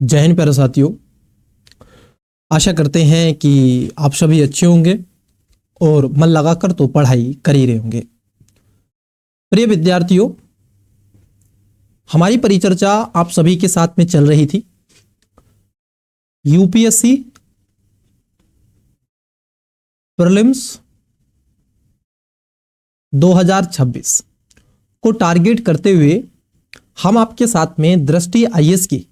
जय हिंद प्यारे साथियों। आशा करते हैं कि आप सभी अच्छे होंगे और मन लगाकर तो पढ़ाई कर ही रहे होंगे। प्रिय विद्यार्थियों, हमारी परिचर्चा आप सभी के साथ में चल रही थी। यूपीएससी प्रीलिम्स 2026 को टारगेट करते हुए हम आपके साथ में दृष्टि आईएएस की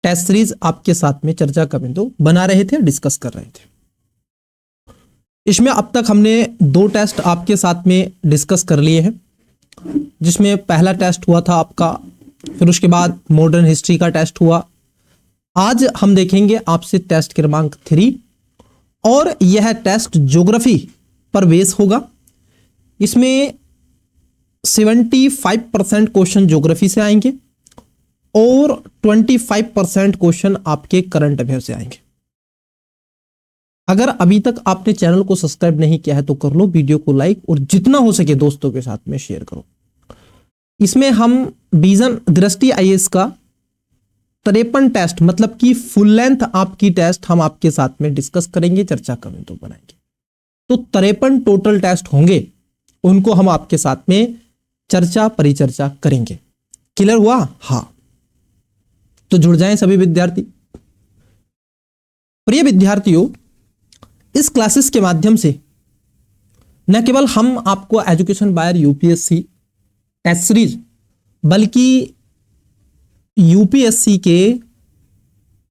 टेस्ट सीरीज आपके साथ में चर्चा का बिंदु बना रहे थे, डिस्कस कर रहे थे। इसमें अब तक हमने 2 टेस्ट आपके साथ में डिस्कस कर लिए हैं, जिसमें पहला टेस्ट हुआ था आपका, फिर उसके बाद मॉडर्न हिस्ट्री का टेस्ट हुआ। आज हम देखेंगे आपसे टेस्ट क्रमांक 3 और यह टेस्ट ज्योग्राफी पर बेस होगा। इसमें 75% क्वेश्चन ज्योग्राफी से आएंगे और 25% क्वेश्चन आपके करंट अफेयर से आएंगे। अगर अभी तक आपने चैनल को सब्सक्राइब नहीं किया है तो कर लो, वीडियो को लाइक और जितना हो सके दोस्तों के साथ में शेयर करो। इसमें हम विजन दृष्टि आईएएस का 53 टेस्ट मतलब कि फुल लेंथ आपकी टेस्ट हम आपके साथ में डिस्कस करेंगे, चर्चा का बिंदु बनाएंगे। तो 53 टोटल टेस्ट होंगे, उनको हम आपके साथ में चर्चा परिचर्चा करेंगे। क्लियर हुआ? हाँ, तो जुड़ जाएं सभी विद्यार्थी। प्रिय विद्यार्थियों, इस क्लासेस के माध्यम से न केवल हम आपको एजुकेशन बायर यूपीएससी टेस्ट सीरीज बल्कि यूपीएससी के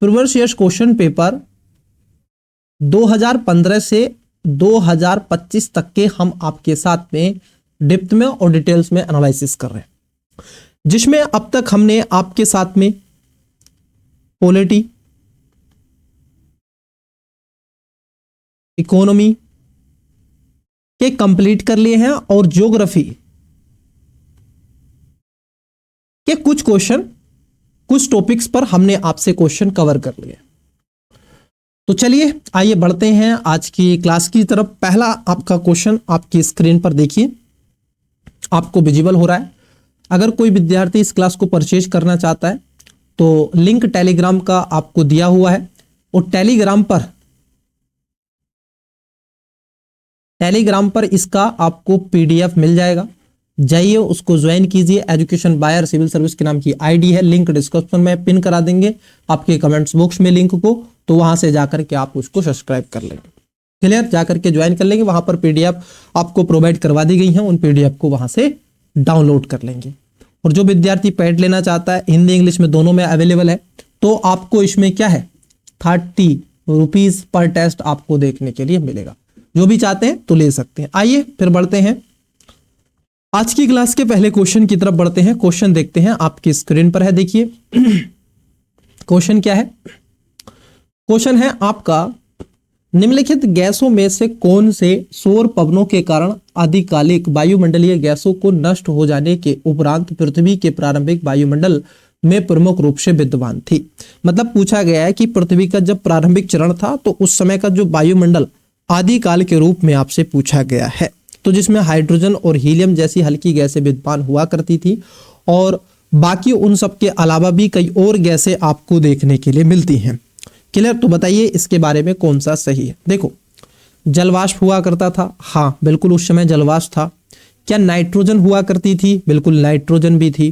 प्रीवियस ईयर क्वेश्चन पेपर 2015 से 2025 तक के हम आपके साथ में डेप्थ में और डिटेल्स में एनालिसिस कर रहे हैं, जिसमें अब तक हमने आपके साथ में पॉलिटी, इकोनॉमी के कंप्लीट कर लिए हैं और ज्योग्राफी के कुछ क्वेश्चन, कुछ टॉपिक्स पर हमने आपसे क्वेश्चन कवर कर लिए। तो चलिए आइए बढ़ते हैं आज की क्लास की तरफ। पहला आपका क्वेश्चन आपकी स्क्रीन पर देखिए, आपको विजिबल हो रहा है। अगर कोई विद्यार्थी इस क्लास को परचेज करना चाहता है तो लिंक टेलीग्राम का आपको दिया हुआ है और टेलीग्राम पर इसका आपको पीडीएफ मिल जाएगा। जाइए उसको ज्वाइन कीजिए। एजुकेशन बायर सिविल सर्विस के नाम की आईडी है, लिंक डिस्क्रिप्शन में पिन करा देंगे आपके कमेंट्स बॉक्स में लिंक को, तो वहां से जाकर के आप उसको सब्सक्राइब कर लेंगे। क्लियर? जाकर के ज्वाइन कर लेंगे, वहां पर पीडीएफ आपको प्रोवाइड करवा दी गई है, उन पीडीएफ को वहां से डाउनलोड कर लेंगे। और जो विद्यार्थी पेड लेना चाहता है, हिंदी इंग्लिश में दोनों में अवेलेबल है, तो आपको इसमें क्या है 30 रुपीज पर टेस्ट आपको देखने के लिए मिलेगा। जो भी चाहते हैं तो ले सकते हैं। आइए फिर बढ़ते हैं आज की क्लास के पहले क्वेश्चन की तरफ बढ़ते हैं। क्वेश्चन देखते हैं, आपकी स्क्रीन पर है, देखिए क्वेश्चन क्या है। क्वेश्चन है आपका, निम्नलिखित गैसों में से कौन से सौर पवनों के कारण आदिकालिक वायुमंडलीय गैसों को नष्ट हो जाने के उपरांत पृथ्वी के प्रारंभिक वायुमंडल में प्रमुख रूप से विद्यमान थी। मतलब पूछा गया है कि पृथ्वी का जब प्रारंभिक चरण था तो उस समय का जो वायुमंडल आदिकाल के रूप में आपसे पूछा गया है, तो जिसमें हाइड्रोजन और हीलियम जैसी हल्की गैसें विद्यमान हुआ करती थी और बाकी उन सब के अलावा भी कई और गैसें आपको देखने के लिए मिलती हैं। क्लियर? तो बताइए इसके बारे में कौन सा सही है। देखो, जलवाष्प हुआ करता था, हाँ बिल्कुल उस समय जलवाष्प था। क्या नाइट्रोजन हुआ करती थी? बिल्कुल नाइट्रोजन भी थी।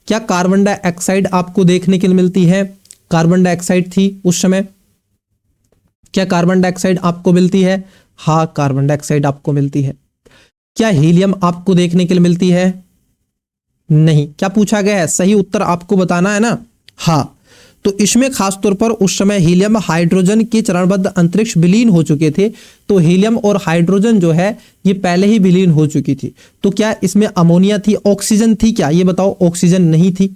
क्या कार्बन डाइऑक्साइड आपको देखने के लिए मिलती है? कार्बन डाइऑक्साइड थी उस समय। क्या कार्बन डाइऑक्साइड आपको मिलती है? हाँ कार्बन डाइऑक्साइड आपको मिलती है। क्या हीलियम आपको देखने के लिए मिलती है? नहीं। क्या पूछा गया है? सही उत्तर आपको बताना है ना। हाँ, तो इसमें खासतौर पर उस समय हीलियम हाइड्रोजन के चरणबद्ध अंतरिक्ष विलीन हो चुके थे, तो हीलियम और हाइड्रोजन जो है ये पहले ही विलीन हो चुकी थी। तो क्या इसमें अमोनिया थी, ऑक्सीजन थी क्या? ये बताओ। ऑक्सीजन नहीं थी।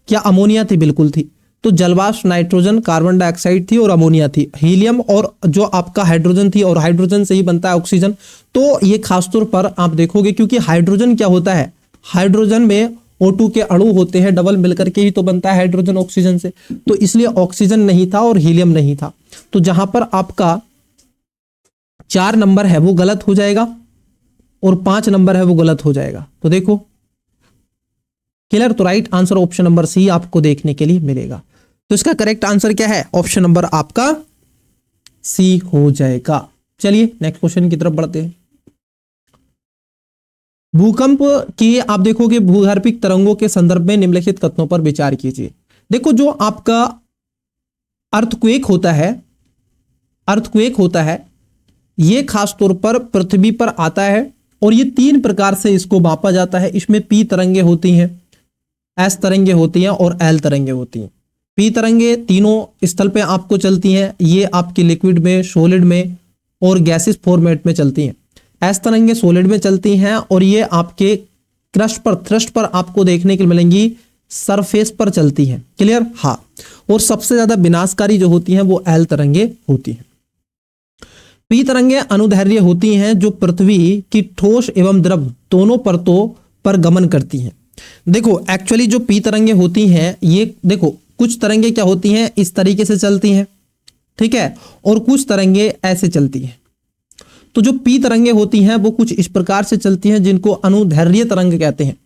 क्या अमोनिया थी? बिल्कुल थी। तो जलवाष्प, नाइट्रोजन, कार्बन डाइऑक्साइड थी और अमोनिया थी। हीलियम और जो आपका हाइड्रोजन थी, और हाइड्रोजन से ही बनता है ऑक्सीजन। तो ये खासतौर पर आप देखोगे, क्योंकि हाइड्रोजन क्या होता है, हाइड्रोजन में O2 के अणु होते हैं, डबल मिलकर के ही तो बनता है हाइड्रोजन ऑक्सीजन से, तो इसलिए ऑक्सीजन नहीं था और हीलियम नहीं था। तो जहां पर आपका 4 नंबर है वो गलत हो जाएगा और 5 नंबर है वो गलत हो जाएगा। तो देखो क्लियर, तो right answer option number C आपको देखने के लिए मिलेगा। तो इसका करेक्ट आंसर क्या है? ऑप्शन नंबर आपका सी हो जाएगा। चलिए नेक्स्ट क्वेश्चन की तरफ बढ़ते हैं। भूकंप की आप देखोगे भूगर्भिक तरंगों के संदर्भ में निम्नलिखित कथनों पर विचार कीजिए। देखो जो आपका अर्थक्वेक होता है ये खास तौर पर पृथ्वी पर आता है और ये 3 प्रकार से इसको मापा जाता है। इसमें पी तरंगे होती हैं, एस तरंगे होती हैं और एल तरंगे होती हैं। पी तरंगे तीनों स्थल पे आपको चलती हैं, ये आपकी लिक्विड में, सॉलिड में और गैसेस फॉर्मेट में चलती हैं। एस तरंगे सॉलिड में चलती हैं और ये आपके थ्रस्ट पर आपको देखने के लिए मिलेंगी, सरफेस पर चलती हैं। क्लियर? हाँ। और सबसे ज्यादा विनाशकारी जो होती हैं वो एल तरंगे होती हैं। पी तरंगे अनुदैर्घ्य होती हैं जो पृथ्वी की ठोस एवं द्रव दोनों परतों पर गमन करती हैं। देखो एक्चुअली जो पी तरंगे होती हैं ये देखो कुछ तरंगे क्या होती हैं, इस तरीके से चलती हैं, ठीक है, और कुछ तरंगे ऐसे चलती हैं। तो जो पी तरंगे होती हैं वो कुछ इस प्रकार से चलती हैं जिनको अनुदैर्घ्य तरंग कहते हैं।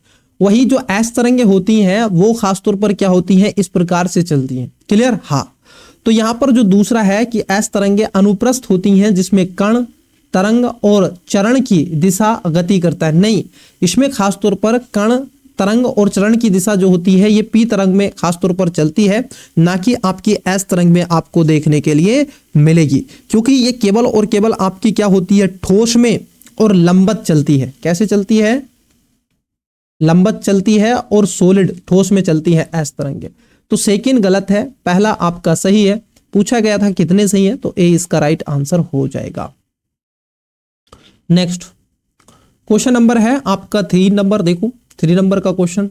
वही जो एस तरंगे होती हैं वो खासतौर पर क्या होती हैं, इस प्रकार से चलती हैं। क्लियर? हाँ। तो यहां पर जो दूसरा है कि एस तरंगे अनुप्रस्थ होती हैं जिसमें कण, तरंग और चरण की दिशा गति करता है। नहीं, इसमें खासतौर पर कण, तरंग और चरण की दिशा जो होती है ये पी तरंग में खासतौर पर चलती है, ना कि आपकी एस तरंग में आपको देखने के लिए मिलेगी, क्योंकि ये केवल और केवल आपकी क्या होती है, ठोस में और लंबवत चलती है। कैसे चलती है? लंबवत चलती है और सॉलिड ठोस में चलती है एस तरंगे। तो सेकंड गलत है, पहला आपका सही है। पूछा गया था कितने सही है, तो ए इसका राइट आंसर हो जाएगा। नेक्स्ट क्वेश्चन नंबर है आपका 3 नंबर। देखो 3 नंबर का क्वेश्चन,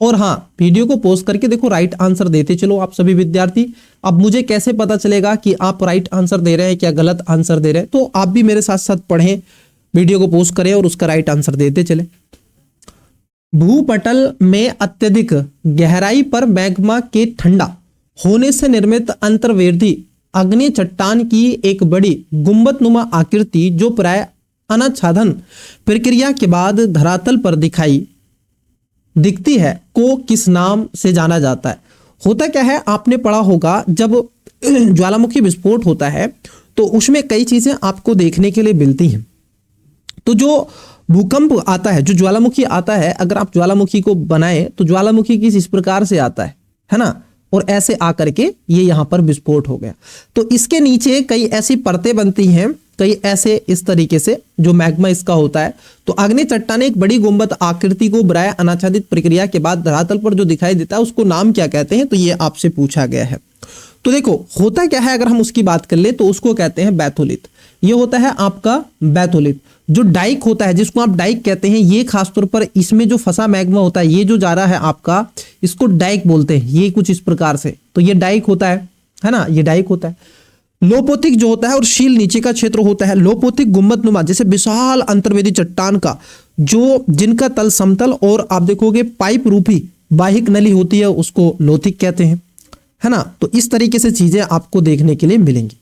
और हाँ वीडियो को पॉज करके देखो राइट आंसर देते चलो आप सभी विद्यार्थी। अब मुझे कैसे पता चलेगा कि आप राइट आंसर दे रहे हैं क्या गलत आंसर दे रहे हैं, तो आप भी मेरे साथ साथ पढ़ें, वीडियो को पॉज करें और उसका राइट आंसर देते चले। भूपटल में अत्यधिक गहराई पर मैग्मा के ठंडा होने से निर्मित अंतर्वेदी अग्नि चट्टान की एक बड़ी गुंबदनुमा आकृति जो प्राय अनाच्छादन प्रक्रिया के बाद धरातल पर दिखती है को किस नाम से जाना जाता है? होता क्या है, आपने पढ़ा होगा जब ज्वालामुखी विस्फोट होता है तो उसमें कई चीजें आपको देखने के लिए मिलती हैं। तो जो भूकंप आता है, जो ज्वालामुखी आता है, अगर आप ज्वालामुखी को बनाएं तो ज्वालामुखी किस इस प्रकार से आता है ना, और ऐसे आकर के ये यहां पर विस्फोट हो गया। तो इसके नीचे कई ऐसी परतें बनती हैं, कई ऐसे इस तरीके से जो मैग्मा इसका होता है। तो अग्नि चट्टान एक बड़ी गुंबद आकृति को प्राय अनाच्छादित प्रक्रिया के बाद धरातल पर जो दिखाई देता है उसको नाम क्या कहते हैं, तो ये आपसे पूछा गया है। तो देखो होता क्या है, अगर हम उसकी बात कर ले तो उसको कहते हैं बैथोलिथ। ये होता है आपका बैथोलिथ। जो डाइक होता है, जिसको आप डाइक कहते हैं, ये खासतौर पर इसमें जो फंसा मैग्मा होता है, ये जो जा रहा है आपका, इसको डाइक बोलते हैं। ये कुछ इस प्रकार से, तो ये डाइक होता है ना, ये डाइक होता है। लोपोतिक जो होता है और शील नीचे का क्षेत्र होता है। लोपोतिक गुंबदनुमा जैसे विशाल अंतर्वेदी चट्टान का जो जिनका तल समतल और आप देखोगे पाइप रूपी बाहिक नली होती है, उसको लोथिक कहते हैं, है ना। तो इस तरीके से चीजें आपको देखने के लिए मिलेंगी।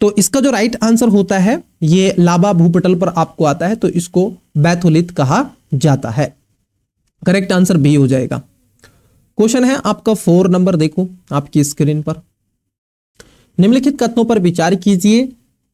तो इसका जो राइट आंसर होता है ये लावा भूपटल पर आपको आता है, तो इसको बैथोलिथ कहा जाता है। करेक्ट आंसर बी हो जाएगा। क्वेश्चन है आपका 4 नंबर। देखो आपकी स्क्रीन पर, निम्नलिखित कथनों पर विचार कीजिए।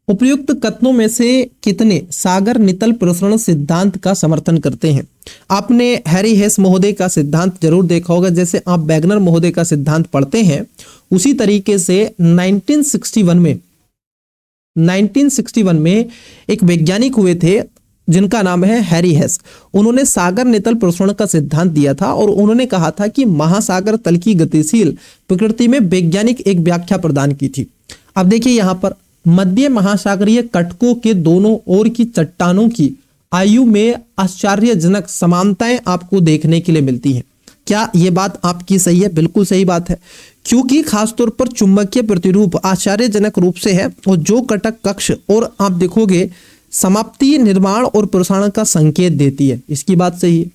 उपयुक्त कथनों में से कितने सागर नितल प्रसरण सिद्धांत का समर्थन करते हैं? आपने हैरी हेस महोदय का सिद्धांत जरूर देखा होगा। जैसे आप वैगनर महोदय का सिद्धांत पढ़ते हैं उसी तरीके से 1961 में एक वैज्ञानिक हुए थे जिनका नाम है हैरी हेस। उन्होंने सागर नितल प्रसरण का सिद्धांत दिया था और उन्होंने कहा था कि महासागर तल की गतिशील प्रकृति में वैज्ञानिक एक व्याख्या प्रदान की थी। अब देखिए यहां पर मध्य महासागरीय कटकों के दोनों ओर की चट्टानों की आयु में आश्चर्यजनक समानताएं आपको देखने के लिए मिलती हैं। क्या यह बात आपकी सही है? बिल्कुल सही बात है, क्योंकि खासतौर पर चुंबकीय प्रतिरूप आश्चर्यजनक रूप से है और जो कटक कक्ष और आप देखोगे समाप्ति, निर्माण और प्रसारण का संकेत देती है। इसकी बात सही है।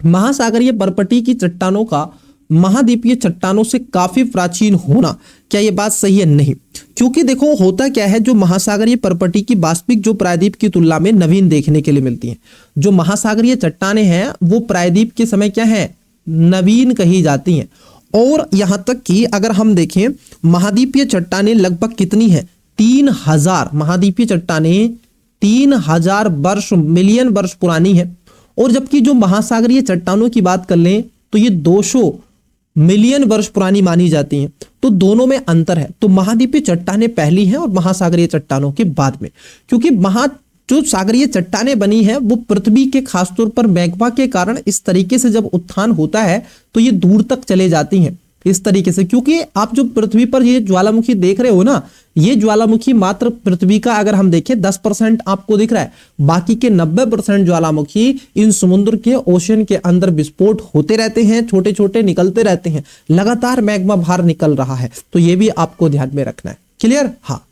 महासागरीय बर्फटी की चट्टानों का महाद्वीपीय चट्टानों से काफी प्राचीन होना, क्या यह बात सही है? नहीं, क्योंकि देखो होता क्या है, जो महासागरीय परपटी की वास्तविक जो प्रायद्वीप की तुलना में नवीन देखने के लिए मिलती हैं। जो महासागरीय चट्टानें हैं वो प्रायद्वीप के समय क्या है, नवीन कही जाती हैं। और यहां तक कि अगर हम देखें महाद्वीपीय चट्टानें लगभग कितनी है, 3000 महाद्वीपीय चट्टानें 3000 वर्ष मिलियन वर्ष पुरानी है। और जबकि जो महासागरीय चट्टानों की बात कर लें तो ये 200 मिलियन वर्ष पुरानी मानी जाती हैं। तो दोनों में अंतर है। तो महाद्वीपीय चट्टानें पहली हैं और महासागरीय चट्टानों के बाद में, क्योंकि जो सागरीय चट्टानें बनी है वो पृथ्वी के खासतौर पर मैग्मा के कारण इस तरीके से जब उत्थान होता है तो ये दूर तक चले जाती हैं इस तरीके से। क्योंकि आप जो पृथ्वी पर ये ज्वालामुखी देख रहे हो ना, ये ज्वालामुखी मात्र पृथ्वी का अगर हम देखें 10% आपको दिख रहा है, बाकी के 90% ज्वालामुखी इन समुद्र के ओशन के अंदर विस्फोट होते रहते हैं, छोटे छोटे निकलते रहते हैं, लगातार मैग्मा बाहर निकल रहा है। तो ये भी आपको ध्यान में रखना है। क्लियर? हाँ।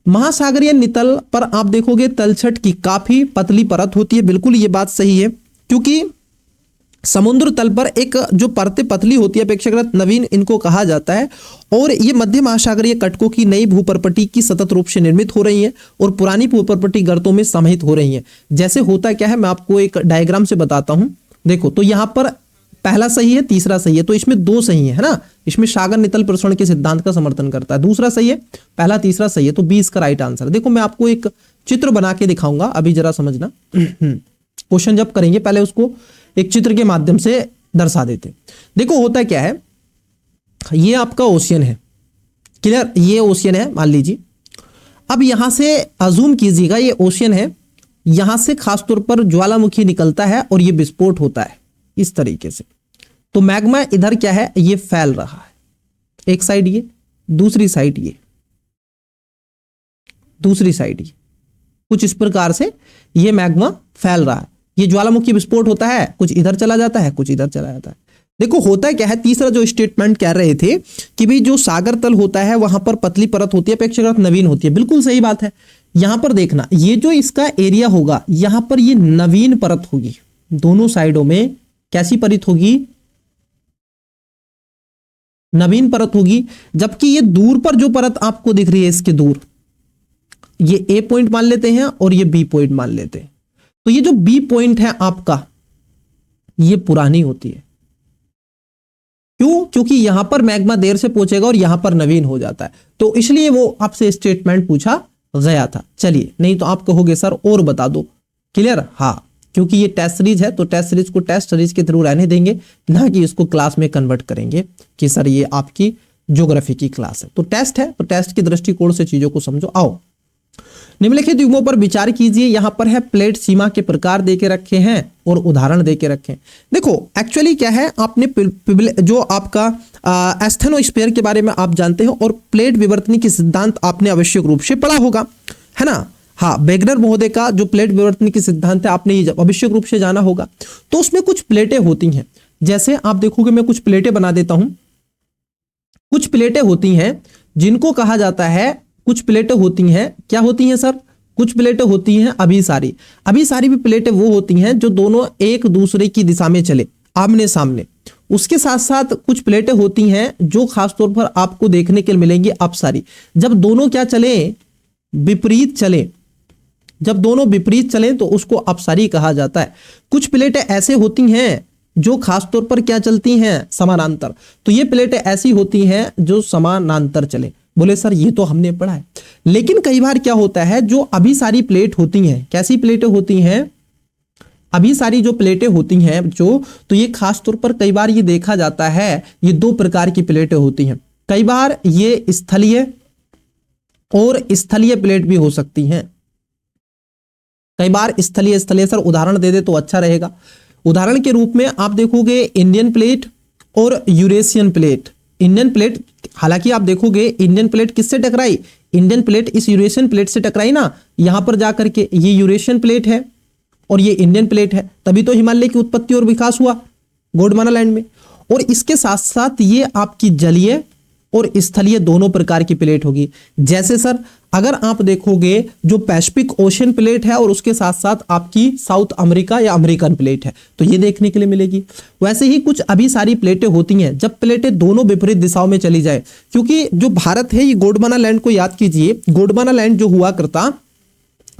महासागरीय नितल पर आप देखोगे तलछट की काफी पतली परत होती है। बिल्कुल ये बात सही है, क्योंकि समुद्र तल पर एक जो परतें पतली होती है, अपेक्षाकृत नवीन इनको कहा जाता है, और ये मध्य महासागरीय कटकों की नई भूपर्पटी की सतत रूप से निर्मित हो रही है और पुरानी भूपर्पटी गर्तों में समाहित हो रही है। जैसे होता क्या है, मैं आपको एक डायग्राम से बताता हूं। देखो, तो यहां पर पहला सही है, तीसरा सही है, तो इसमें 2 सही है ना। इसमें सागर नितल प्रसरण के सिद्धांत का समर्थन करता है। दूसरा सही है, पहला तीसरा सही है, तो 20 का राइट आंसर। देखो, मैं आपको एक चित्र बना के दिखाऊंगा, अभी जरा समझना। क्वेश्चन जब करेंगे पहले उसको एक चित्र के माध्यम से दर्शा देते। देखो होता क्या है, ये आपका ओशियन है। क्लियर? ये ओशियन है मान लीजिए। अब यहां से अजूम कीजिएगा ये ओशियन है, यहां से खासतौर पर ज्वालामुखी निकलता है और ये विस्फोट होता है इस तरीके से। तो मैग्मा इधर क्या है, ये फैल रहा है, एक साइड ये, दूसरी साइड ये, दूसरी साइड ये, कुछ इस प्रकार से ये मैग्मा फैल रहा है। ये ज्वालामुखी विस्फोट होता है, कुछ इधर चला जाता है, कुछ इधर चला जाता है। देखो होता क्या है, तीसरा जो स्टेटमेंट कह रहे थे कि भाई जो सागर तल होता है वहां पर पतली परत होती है, अपेक्षाकृत नवीन होती है। बिल्कुल सही बात है। यहां पर देखना, ये जो इसका एरिया होगा यहां पर ये नवीन परत होगी, दोनों साइडों में कैसी परत होगी, नवीन परत होगी। जबकि ये दूर पर जो परत आपको दिख रही है, इसके दूर, ये ए पॉइंट मान लेते हैं और ये बी पॉइंट मान लेते हैं। तो ये जो बी पॉइंट है आपका, ये पुरानी होती है। क्यों? क्योंकि यहां पर मैग्मा देर से पहुंचेगा और यहां पर नवीन हो जाता है, तो इसलिए वो आपसे स्टेटमेंट पूछा गया था। चलिए, नहीं तो आप कहोगे सर और बता दो। क्लियर? हाँ, क्योंकि ये टेस्ट सीरीज है तो टेस्ट सीरीज को टेस्ट सीरीज के थ्रू रहने देंगे, ना कि इसको क्लास में कन्वर्ट करेंगे कि सर ये आपकी ज्योग्राफी की क्लास है। तो टेस्ट है, तो टेस्ट के दृष्टिकोण से चीजों को समझो। आओ, निम्नलिखित युग्मों पर विचार कीजिए। यहां पर है प्लेट सीमा के प्रकार देके रखे हैं और उदाहरण देके रखे हैं। देखो एक्चुअली क्या है, आपने जो आपका एस्थेनोस्फीयर के बारे में आप जानते हो और प्लेट विवर्तनी के सिद्धांत आपने आवश्यक रूप से पढ़ा होगा, है ना। हाँ, वेगनर महोदय का जो प्लेट विवर्तनी के सिद्धांत है आपने ये आवश्यक रूप से जाना होगा। तो उसमें कुछ प्लेटें होती हैं, जैसे आप देखोगे मैं कुछ प्लेटें बना देता हूं। कुछ प्लेटें होती हैं जिनको कहा जाता है, कुछ प्लेटें होती हैं, क्या होती हैं सर? कुछ प्लेटें होती हैं अभिसारी। अभिसारी भी प्लेटें वो होती हैं जो दोनों एक दूसरे की दिशा में चले, आमने सामने। उसके साथ साथ कुछ प्लेटें होती हैं जो खासतौर पर आपको देखने के लिए मिलेंगी अपसारी। जब दोनों क्या चले, विपरीत चले, जब दोनों विपरीत चलें तो उसको अपसारी कहा जाता है। कुछ प्लेटें ऐसे होती हैं जो खासतौर पर क्या चलती हैं, समानांतर। तो ये प्लेटें ऐसी होती हैं जो समानांतर चले। बोले सर ये तो हमने पढ़ा है, लेकिन कई बार क्या होता है, जो अभिसारी प्लेट होती हैं, कैसी प्लेटें होती हैं, अभिसारी जो प्लेटें होती हैं जो, तो ये खासतौर पर कई बार ये देखा जाता है, ये 2 प्रकार की प्लेटें होती हैं। कई बार ये स्थलीय और स्थलीय प्लेट भी हो सकती हैं। कई बार स्थलीय सर उदाहरण दे दे तो अच्छा रहेगा। उदाहरण के रूप में आप देखोगे इंडियन प्लेट और यूरेशियन प्लेट। इंडियन प्लेट, हालांकि आप देखोगे इंडियन प्लेट किससे टकराई, इंडियन प्लेट इस यूरेशियन प्लेट से टकराई ना, यहां पर जाकर के ये यूरेशियन प्लेट है और ये इंडियन प्लेट है, तभी तो हिमालय की उत्पत्ति और विकास हुआ गोंडवाना लैंड में। और इसके साथ साथ ये आपकी जलीय और स्थलीय दोनों प्रकार की प्लेट होगी। जैसे सर अगर आप देखोगे जो पैसिफिक ओशन प्लेट है और उसके साथ साथ आपकी साउथ अमेरिका या अमेरिकन प्लेट है, तो ये देखने के लिए मिलेगी। वैसे ही कुछ अभी सारी प्लेटें होती हैं जब प्लेटें दोनों विपरीत दिशाओं में चली जाए, क्योंकि जो भारत है ये गोंडवाना लैंड को याद कीजिए। गोंडवाना लैंड जो हुआ करता,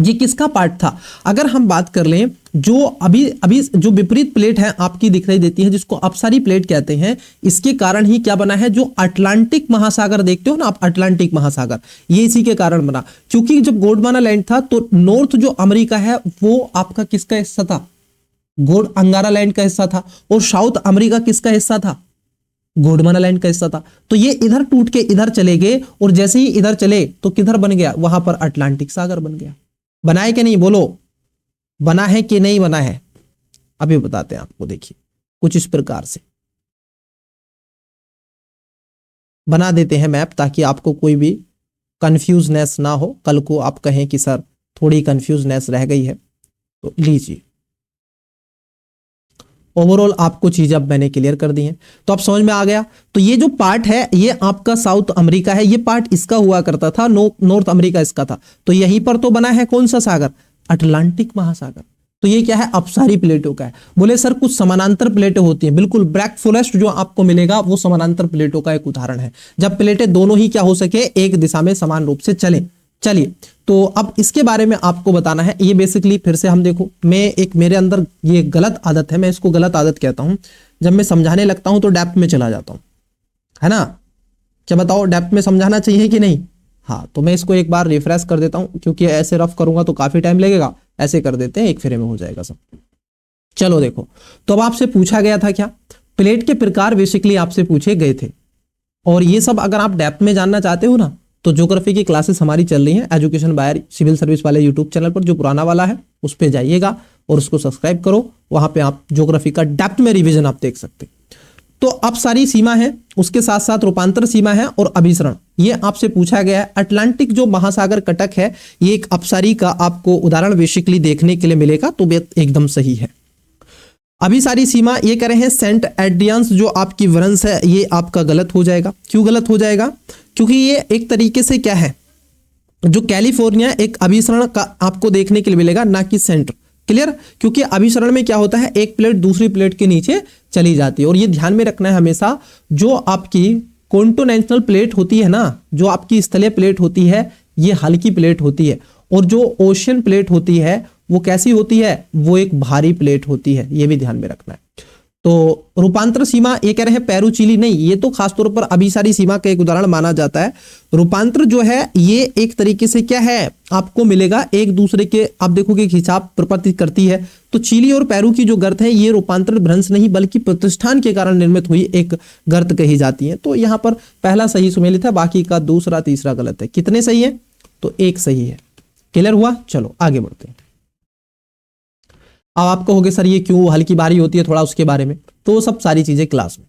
ये किसका पार्ट था? अगर हम बात कर लें जो अभी अभी जो विपरीत प्लेट है आपकी दिखाई देती है, जिसको अपसारी प्लेट कहते हैं, इसके कारण ही क्या बना है, जो अटलांटिक महासागर देखते हो ना आप, अटलांटिक महासागर, ये इसी के कारण बना। क्योंकि जब गोंडवाना लैंड था तो नॉर्थ जो अमेरिका है वो आपका किसका हिस्सा था, अंगारा लैंड का हिस्सा था, और साउथ अमेरिका किसका हिस्सा था, गोंडवाना लैंड का हिस्सा था। तो ये इधर टूट के इधर चले गए, और जैसे ही इधर चले तो किधर बन गया, वहां पर अटलांटिक सागर बन गया। बना है कि नहीं, बोलो बना है कि नहीं बना है, अभी बताते हैं आपको। देखिए कुछ इस प्रकार से बना देते हैं मैप, ताकि आपको कोई भी कंफ्यूजनेस ना हो, कल को आप कहें कि सर थोड़ी कंफ्यूजनेस रह गई है। तो लीजिए, ओवरऑल आपको चीज अब मैंने क्लियर कर दी है, तो आप समझ में आ गया। तो ये जो पार्ट है ये आपका साउथ अमेरिका है, ये पार्ट इसका हुआ करता था, नॉर्थ अमेरिका इसका था। तो यहीं पर तो बना है कौन सा सागर, अटलांटिक महासागर। तो ये क्या है, अपसारी प्लेटों का है। बोले सर कुछ समानांतर प्लेटें होती हैं, बिल्कुल ब्लैक फॉरेस्ट जो आपको मिलेगा वो समानांतर प्लेटों का एक उदाहरण है, जब प्लेटें दोनों ही क्या हो सके, एक दिशा में समान रूप से चले। चलिए, तो अब इसके बारे में आपको बताना है। ये बेसिकली फिर से हम देखो, मेरे अंदर ये गलत आदत है, मैं इसको गलत आदत कहता हूं, जब मैं समझाने लगता हूं तो डेप्थ में चला जाता हूं, है ना। क्या बताओ, डेप्थ में समझाना चाहिए कि नहीं। हाँ, तो मैं इसको एक बार रिफ्रेश कर देता हूं, क्योंकि ऐसे रफ करूंगा तो काफी टाइम लगेगा, ऐसे कर देते हैं, एक फेरे में हो जाएगा सब। चलो देखो, तो अब आपसे पूछा गया था क्या, प्लेट के प्रकार बेसिकली आपसे पूछे गए थे, और ये सब अगर आप डेप्थ में जानना चाहते हो ना, तो ज्योग्राफी की क्लासेस हमारी चल रही हैं एजुकेशन बाय सिविल सर्विस वाले यूट्यूब चैनल पर, जो पुराना वाला है उस पर जाइएगा और उसको सब्सक्राइब करो, वहां पे आप ज्योग्राफी का डेप्थ में रिवीजन आप देख सकते। तो अब सारी सीमा है, उसके साथ साथ रूपांतर सीमा है और अभिसरण, ये आपसे पूछा गया है। अटलांटिक जो महासागर कटक है, ये एक अपसारी का आपको उदाहरण बेसिकली देखने के लिए मिलेगा, तो एकदम सही है। अभी सारी सीमा ये कह रहे हैं सेंट एड्रियंस जो आपकी वरंस है, ये आपका गलत हो जाएगा। क्यों गलत हो जाएगा, क्योंकि ये एक तरीके से क्या है, जो कैलिफोर्निया एक अभिसरण का आपको देखने के लिए मिलेगा, ना कि सेंटर। क्लियर, क्योंकि अभिसरण में क्या होता है, एक प्लेट दूसरी प्लेट के नीचे चली जाती है। और ये ध्यान में रखना है हमेशा, जो आपकी कॉन्टिनेंटल प्लेट होती है ना, जो आपकी स्थलीय प्लेट होती है, ये हल्की प्लेट होती है, और जो ओशियन प्लेट होती है वो कैसी होती है, वो एक भारी प्लेट होती है, ये भी ध्यान में रखना है। तो रूपांतर सीमा ये कह रहे हैं पेरू चिली, नहीं, ये तो खासतौर पर अभिसारी सीमा का एक उदाहरण माना जाता है। रूपांतर जो है ये एक तरीके से क्या है, आपको मिलेगा एक दूसरे के, आप देखोगे खिंचाव प्रपत्ति करती है। तो चिली और पेरू की जो गर्त है, ये रूपांतर भ्रंश नहीं बल्कि प्रतिष्ठान के कारण निर्मित हुई एक गर्त कही जाती है। तो यहाँ पर पहला सही सुमेलित है, बाकी का दूसरा तीसरा गलत है। कितने सही है, तो एक सही है। क्लियर हुआ, चलो आगे बढ़ते हैं। अब आप कहोगे सर ये क्यों हल्की भारी होती है, थोड़ा उसके बारे में, तो सब सारी चीजें क्लास में।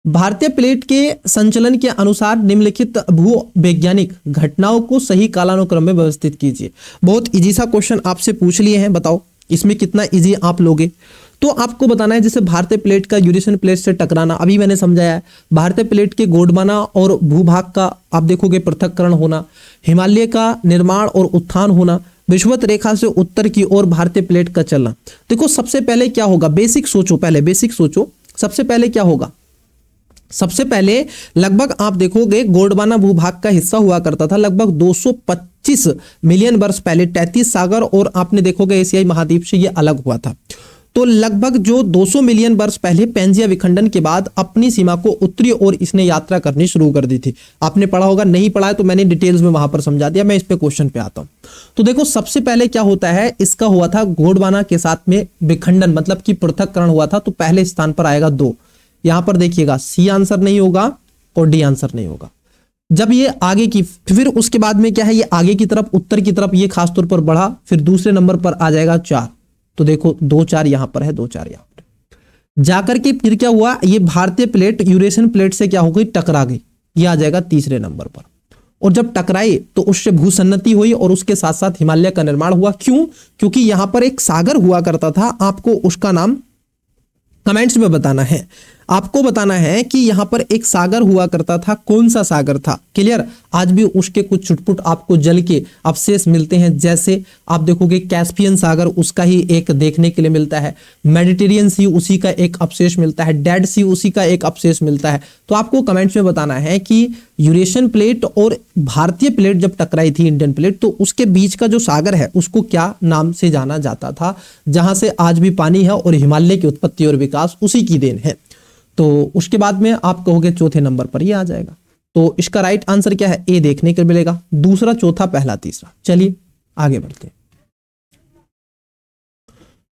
भारतीय प्लेट के संचलन के अनुसार निम्नलिखित भू वैज्ञानिक घटनाओं को सही कालानुक्रम में व्यवस्थित कीजिए। बहुत इजी सा क्वेश्चन आपसे पूछ लिए हैं, बताओ इसमें कितना इजी आप लोगे। तो आपको बताना है, जैसे भारतीय प्लेट का यूरेशियन प्लेट से टकराना, अभी मैंने समझाया है। भारतीय प्लेट के गोंडवाना और भूभाग का आप देखोगे पृथक्करण होना, हिमालय का निर्माण और उत्थान होना, विषुवत रेखा से उत्तर की ओर भारतीय प्लेट का चलना। देखो सबसे पहले क्या होगा, बेसिक सोचो, पहले बेसिक सोचो। सबसे पहले क्या होगा, सबसे पहले लगभग आप देखोगे गोंडवाना भूभाग का हिस्सा हुआ करता था लगभग 225 मिलियन वर्ष पहले, 33 सागर और आपने देखोगे एशियाई महाद्वीप से ये अलग हुआ था। तो लगभग जो 200 मिलियन वर्ष पहले पेंजिया विखंडन के बाद अपनी सीमा को उत्तरी ओर इसने यात्रा करनी शुरू कर दी थी। आपने पढ़ा होगा, नहीं पढ़ा है तो मैंने डिटेल्स में वहां पर समझा दिया, मैं इस पे क्वेश्चन पे आता हूं। तो देखो सबसे पहले क्या होता है, इसका हुआ था गोंडवाना के साथ में विखंडन, मतलब कि पृथक्करण हुआ था। तो पहले स्थान पर आएगा 2, यहां पर देखिएगा सी आंसर नहीं होगा और डी आंसर नहीं होगा। जब ये आगे की, फिर उसके बाद में क्या है, ये आगे की तरफ उत्तर की तरफ ये खासतौर पर बढ़ा, फिर दूसरे नंबर पर आ जाएगा 4। तो देखो 2 4 यहां पर है, 2 4 यहां पर जाकर के फिर क्या हुआ, ये भारतीय प्लेट यूरेशियन प्लेट से क्या हो गई, टकरा गई, ये आ जाएगा तीसरे नंबर पर। और जब टकराई तो उससे भूसन्नति हुई और उसके साथ साथ हिमालय का निर्माण हुआ। क्यों, क्योंकि यहां पर एक सागर हुआ करता था, आपको उसका नाम कमेंट्स में बताना है। आपको बताना है कि यहाँ पर एक सागर हुआ करता था, कौन सा सागर था, क्लियर। आज भी उसके कुछ छुटपुट आपको जल के अवशेष मिलते हैं, जैसे आप देखोगे कैस्पियन सागर उसका ही एक देखने के लिए मिलता है, मेडिटेरियन सी उसी का एक अवशेष मिलता है, डेड सी उसी का एक अवशेष मिलता है। तो आपको कमेंट्स में बताना है कि यूरेशियन प्लेट और भारतीय प्लेट जब टकराई थी, इंडियन प्लेट, तो उसके बीच का जो सागर है उसको क्या नाम से जाना जाता था, जहां से आज भी पानी है और हिमालय की उत्पत्ति और विकास उसी की देन है। तो उसके बाद में आप कहोगे चौथे नंबर पर ये आ जाएगा। तो इसका राइट आंसर क्या है, ए देखने को मिलेगा, दूसरा, चौथा, पहला, तीसरा। चलिए आगे बढ़ते हैं।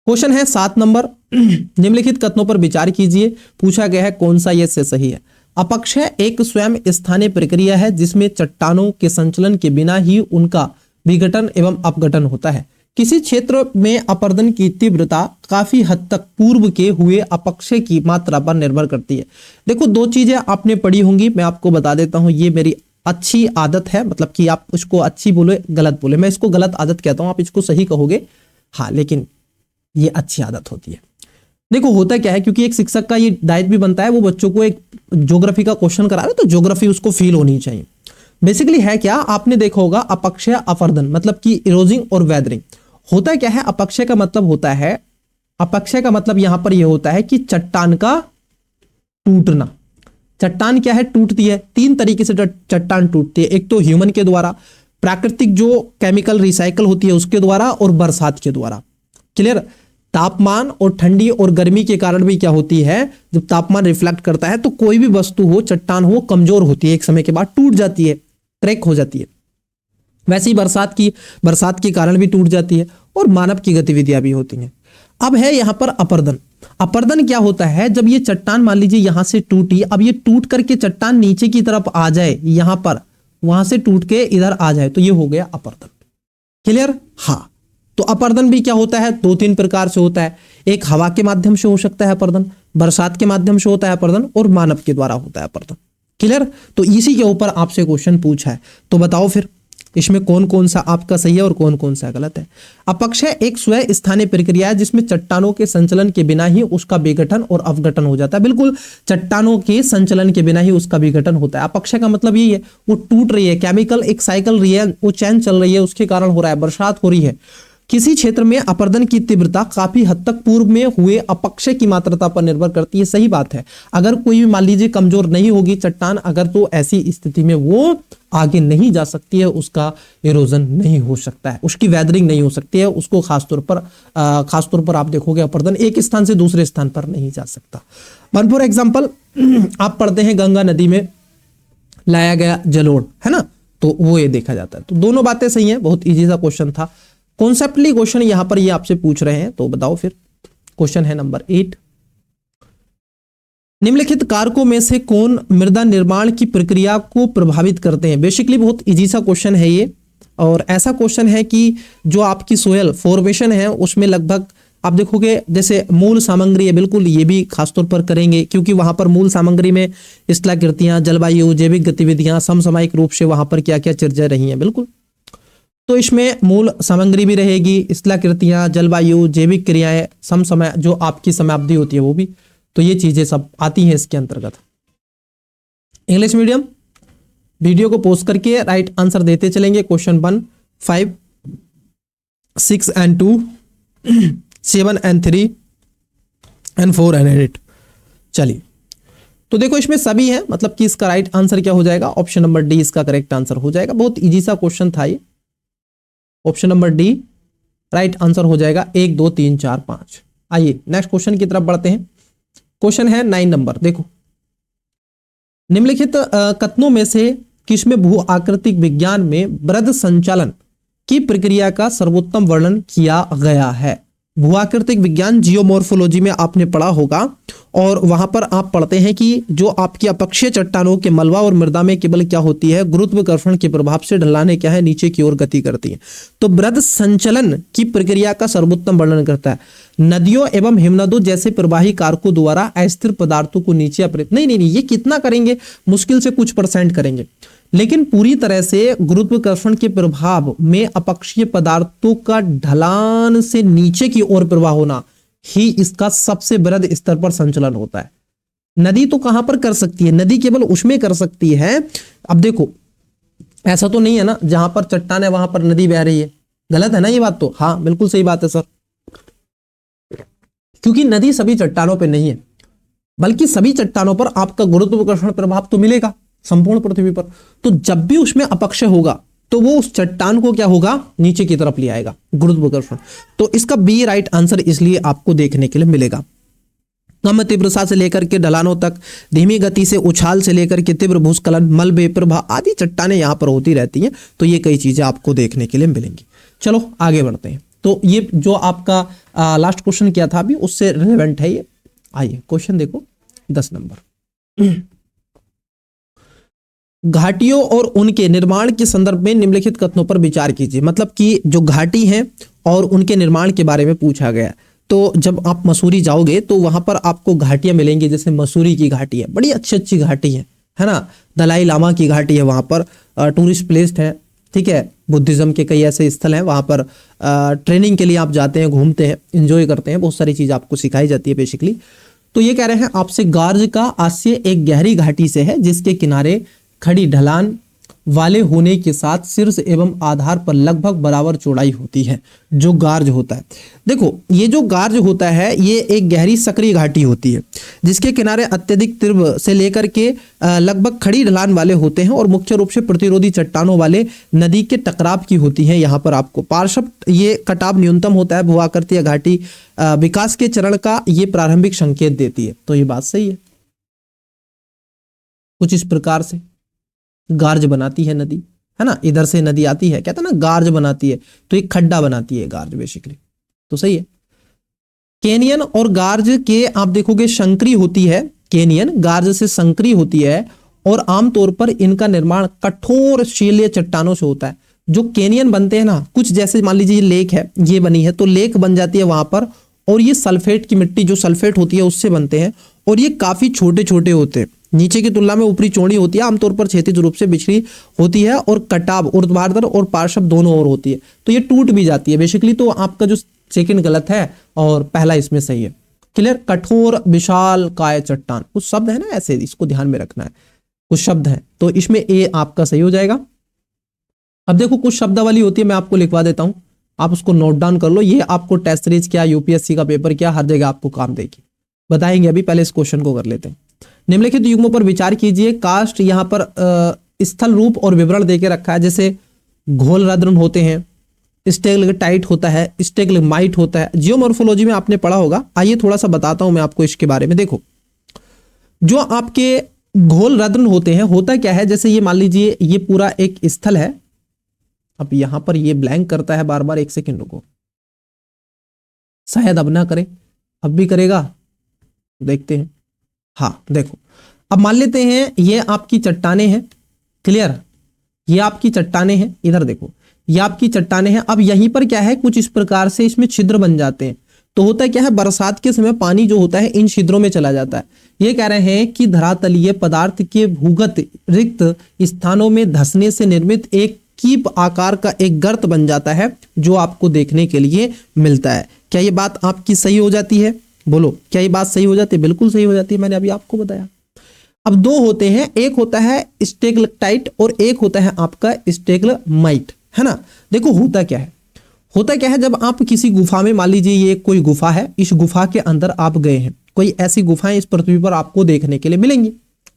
क्वेश्चन है 7 नंबर। निम्नलिखित कथनों पर विचार कीजिए। पूछा गया है कौन सा ये से सही है। अपक्षय एक स्वयं स्थानीय प्रक्रिया है जिसमें चट्टानों के संचलन के बिना ही उनका विघटन एवं अपघटन होता है। किसी क्षेत्र में अपरदन की तीव्रता काफी हद तक पूर्व के हुए अपक्षय की मात्रा पर निर्भर करती है। देखो, दो चीजें आपने पढ़ी होंगी, मैं आपको बता देता हूं। ये मेरी अच्छी आदत है, मतलब कि आप उसको अच्छी बोले गलत बोले, मैं इसको गलत आदत कहता हूं, आप इसको सही कहोगे, हाँ, लेकिन ये अच्छी आदत होती है। देखो होता क्या है, क्योंकि एक शिक्षक का ये दायित्व भी बनता है, वो बच्चों को एक ज्योग्राफी का क्वेश्चन करा रहे तो ज्योग्राफी उसको फील होनी चाहिए। बेसिकली है क्या, आपने देखा होगा अपक्षय अपरदन मतलब कि इरोजिंग और वेदरिंग। होता क्या है, अपक्षय का मतलब होता है, अपक्षय का मतलब यहां पर यह होता है कि चट्टान का टूटना। चट्टान क्या है, टूटती है, तीन तरीके से चट्टान टूटती है। एक तो ह्यूमन के द्वारा, प्राकृतिक जो केमिकल रिसाइकल होती है उसके द्वारा, और बरसात के द्वारा। क्लियर। तापमान और ठंडी और गर्मी के कारण भी क्या होती है, जब तापमान रिफ्लेक्ट करता है तो कोई भी वस्तु हो, चट्टान हो, कमजोर होती है, एक समय के बाद टूट जाती है, क्रैक हो जाती है। वैसे ही बरसात के कारण भी टूट जाती है, और मानव की गतिविधियां भी होती हैं। अब है यहां पर अपरदन। अपरदन क्या होता है, जब ये चट्टान मान लीजिए यहां से टूटी, अब ये टूट करके चट्टान नीचे की तरफ आ जाए, यहां पर, वहां से टूट के इधर आ जाए, तो ये हो गया अपरदन। क्लियर। हाँ, तो अपरदन भी क्या होता है, दो तीन प्रकार से होता है। एक हवा के माध्यम से हो सकता है अपरदन, बरसात के माध्यम से होता है अपरदन, और मानव के द्वारा होता है अपरदन। क्लियर। तो इसी के ऊपर आपसे क्वेश्चन पूछा है, तो बताओ फिर इसमें कौन कौन सा आपका सही है और कौन कौन सा गलत है। अपक्षय एक स्वयं स्थानीय प्रक्रिया है जिसमें चट्टानों के संचलन के बिना ही उसका विघटन और अवघटन हो जाता है। बिल्कुल, चट्टानों के संचलन के बिना ही उसका विघटन होता है। अपक्षय का मतलब यही है, वो टूट रही है, केमिकल एक साइकिल रही है, वो चैन चल रही है, उसके कारण हो रहा है, बरसात हो रही है। किसी क्षेत्र में अपरदन की तीव्रता काफी हद तक पूर्व में हुए अपक्षय की मात्रा पर निर्भर करती है। सही बात है। अगर कोई भी मान लीजिए कमजोर नहीं होगी चट्टान, अगर तो ऐसी स्थिति में वो आगे नहीं जा सकती है, उसका इरोजन नहीं हो सकता है, उसकी वेदरिंग नहीं हो सकती है, उसको खासतौर पर आप देखोगे अपरदन एक स्थान से दूसरे स्थान पर नहीं जा सकता। वन फॉर एग्जाम्पल, आप पढ़ते हैं गंगा नदी में लाया गया जलोढ़, है ना, तो वो ये देखा जाता है। तो दोनों बातें सही हैं, बहुत इजी सा क्वेश्चन था। कॉन्सेप्टली क्वेश्चन यहां पर ये आपसे पूछ रहे हैं, तो बताओ फिर। क्वेश्चन है नंबर 8। निम्नलिखित कारकों में से कौन मृदा निर्माण की प्रक्रिया को प्रभावित करते हैं। बेसिकली बहुत इजी सा क्वेश्चन है ये, और ऐसा क्वेश्चन है कि जो आपकी सोयल फॉर्मेशन है उसमें लगभग आप देखोगे जैसे मूल सामग्री है, बिल्कुल ये भी खासतौर पर करेंगे, क्योंकि वहां पर मूल सामग्री में स्थलाकृतियां, जलवायु, जैविक गतिविधियां समसामयिक रूप से वहां पर क्या क्या चर्चा रही हैं, बिल्कुल। तो इसमें मूल सामग्री भी रहेगी, स्थलाकृतियां, जलवायु, जैविक क्रियाएं, समसमय जो आपकी समाप्ति होती है वो भी, तो ये चीजें सब आती हैं इसके अंतर्गत। इंग्लिश मीडियम, वीडियो को पोस्ट करके राइट आंसर देते चलेंगे। Question 1, 5, 6 and 2, 7 and 3 and 4 and 8। चलिए, तो देखो इसमें सभी है, मतलब कि इसका राइट आंसर क्या हो जाएगा, ऑप्शन नंबर डी इसका करेक्ट आंसर हो जाएगा। बहुत इजी सा क्वेश्चन था ये, option number D right answer हो जाएगा। 1, 2, 3, 4, 5। आइए नेक्स्ट क्वेश्चन की तरफ बढ़ते हैं। क्वेश्चन है 9 नंबर। देखो, निम्नलिखित कथनों में से किसमें भू आकृतिक विज्ञान में वृद्ध संचालन की प्रक्रिया का सर्वोत्तम वर्णन किया गया है। भूआकृतिक विज्ञान जियोमॉर्फोलॉजी में आपने पढ़ा होगा, और वहां पर आप पढ़ते हैं कि जो आपकी अपक्षय चट्टानों के मलबा और मृदा में केवल क्या होती है, गुरुत्वाकर्षण के प्रभाव से ढलाने क्या है, नीचे की ओर गति करती है। तो वृद्ध संचलन की प्रक्रिया का सर्वोत्तम वर्णन करता है। नदियों एवं हिमनदों जैसे प्रवाही कारकों द्वारा अस्थिर पदार्थों को नीचे अपरित, नहीं, ये कितना करेंगे, मुश्किल से कुछ % करेंगे, लेकिन पूरी तरह से गुरुत्वाकर्षण के प्रभाव में अपक्षीय पदार्थों का ढलान से नीचे की ओर प्रवाह होना ही इसका सबसे वृहद स्तर पर संचलन होता है। नदी तो कहां पर कर सकती है, नदी केवल उसमें कर सकती है। अब देखो ऐसा तो नहीं है ना जहां पर चट्टान है वहां पर नदी बह रही है, गलत है ना ये बात तो? हाँ बिल्कुल सही बात है सर, क्योंकि नदी सभी चट्टानों पर नहीं है, बल्कि सभी चट्टानों पर आपका गुरुत्वाकर्षण प्रभाव तो मिलेगा संपूर्ण पृथ्वी पर। तो जब भी उसमें अपक्षय होगा तो वो उस चट्टान को क्या होगा, नीचे की तरफ ले आएगा गुरुत्वाकर्षण। तो इसका बी राइट आंसर इसलिए आपको देखने के लिए मिलेगा। कम तीव्रता से लेकर के ढलानों तक, धीमी गति से उछाल से लेकर के तीव्र भूस्खलन, मलबे प्रवाह आदि चट्टानें यहां पर होती रहती हैं। तो ये कई चीजें आपको देखने के लिए मिलेंगी। चलो आगे बढ़ते हैं। तो ये जो आपका लास्ट क्वेश्चन किया था अभी उससे रिलेवेंट है ये। आइए क्वेश्चन देखो 10 नंबर। घाटियों और उनके निर्माण के संदर्भ में निम्नलिखित कथनों पर विचार कीजिए। मतलब कि जो घाटी हैं और उनके निर्माण के बारे में पूछा गया। तो जब आप मसूरी जाओगे तो वहां पर आपको घाटियां मिलेंगी, जैसे मसूरी की घाटी है, बड़ी अच्छी अच्छी घाटी है ना। दलाई लामा की घाटी है, वहां पर टूरिस्ट प्लेस है, ठीक है। बुद्धिज्म के कई ऐसे स्थल हैं, वहां पर ट्रेनिंग के लिए आप जाते हैं, घूमते हैं, एंजॉय करते हैं, बहुत सारी चीज आपको सिखाई जाती है बेसिकली। तो ये कह रहे हैं आपसे, गार्ज का आशय एक गहरी घाटी से है जिसके किनारे खड़ी ढलान वाले होने के साथ शीर्ष एवं आधार पर लगभग बराबर चौड़ाई होती है। जो गार्ज होता है, देखो ये जो गार्ज होता है ये एक गहरी सक्रिय घाटी होती है जिसके किनारे अत्यधिक तीव्र से लेकर के लगभग खड़ी ढलान वाले होते हैं और मुख्य रूप से प्रतिरोधी चट्टानों वाले नदी के टकराव की होती है। यहाँ पर आपको पार्श्व ये कटाव न्यूनतम होता है। भूआकृतीय घाटी विकास के चरण का ये प्रारंभिक संकेत देती है। तो ये बात सही है, कुछ इस प्रकार से गार्ज बनाती है नदी, है ना। इधर से नदी आती है, कहते हैं ना गार्ज बनाती है, तो एक खड्डा बनाती है गार्ज बेसिकली। तो सही है। कैनियन और गार्ज के आप देखोगे संकरी होती है, कैनियन गार्ज से संकरी होती है और आमतौर पर इनका निर्माण कठोर शिलीय चट्टानों से होता है। जो कैनियन बनते हैं ना, कुछ जैसे मान लीजिए लेक है, ये बनी है तो लेक बन जाती है वहां पर, और ये सल्फेट की मिट्टी जो सल्फेट होती है उससे बनते हैं और ये काफी छोटे छोटे होते हैं, नीचे की तुलना में ऊपरी चौड़ी होती है, आमतौर पर क्षैतिज रूप से बिछड़ी होती है और कटाव ऊर्ध्वाधर और पार्श्व दोनों ओर होती है। तो ये टूट भी जाती है बेसिकली। तो आपका जो सेकंड गलत है और पहला इसमें सही है। क्लियर। कठोर विशाल काय चट्टान, कुछ शब्द है ना ऐसे, इसको ध्यान में रखना है, कुछ शब्द है, तो इसमें ए आपका सही हो जाएगा। अब देखो कुछ शब्दावली होती है, मैं आपको लिखवा देता हूं, आप उसको नोट डाउन कर लो। ये आपको टेस्ट सीरीज क्या, यूपीएससी का पेपर क्या, हर जगह आपको काम देगी, बताएंगे। अभी पहले इस क्वेश्चन को कर लेते हैं। निम्नलिखित युग्मों पर विचार कीजिए। कास्ट यहाँ पर स्थल रूप और विवरण देके रखा है, जैसे घोल रद्रन होते हैं, स्टेगमाइट होता है, स्टेगमाइट होता है। जियोमॉर्फोलॉजी में आपने पढ़ा होगा। आइए थोड़ा सा बताता हूं मैं आपको इसके बारे में। देखो जो आपके घोल रद्रन होते हैं, होता क्या है, जैसे ये मान लीजिए ये पूरा एक स्थल है। अब यहां पर ये ब्लैंक करता है बार बार, एक सेकेंड रुको, शायद अब ना करे, अब भी करेगा, देखते हैं। हाँ देखो, अब मान लेते हैं ये आपकी चट्टानें हैं। क्लियर, ये आपकी चट्टानें हैं, इधर देखो ये आपकी चट्टानें हैं। अब यहीं पर क्या है, कुछ इस प्रकार से इसमें छिद्र बन जाते हैं। तो होता क्या है, बरसात के समय पानी जो होता है इन छिद्रों में चला जाता है। ये कह रहे हैं कि धरातलीय पदार्थ के भूगत रिक्त स्थानों में धंसने से निर्मित एक कीप आकार का एक गर्त बन जाता है, जो आपको देखने के लिए मिलता है। क्या ये बात आपकी सही हो जाती है? बोलो, क्या ये बात सही हो जाती है? बिल्कुल सही हो जाती है, मैंने अभी आपको बताया। अब दो होते हैं, एक होता है स्टेगमाइट और एक होता है आपका स्टेगमाइट, है ना। देखो होता क्या है, होता क्या है, जब आप किसी गुफा में, मान लीजिए ये कोई गुफा है, इस गुफा के अंदर आप गए हैं, कोई ऐसी गुफाएं इस पृथ्वी पर आपको देखने के लिए मिलेंगी।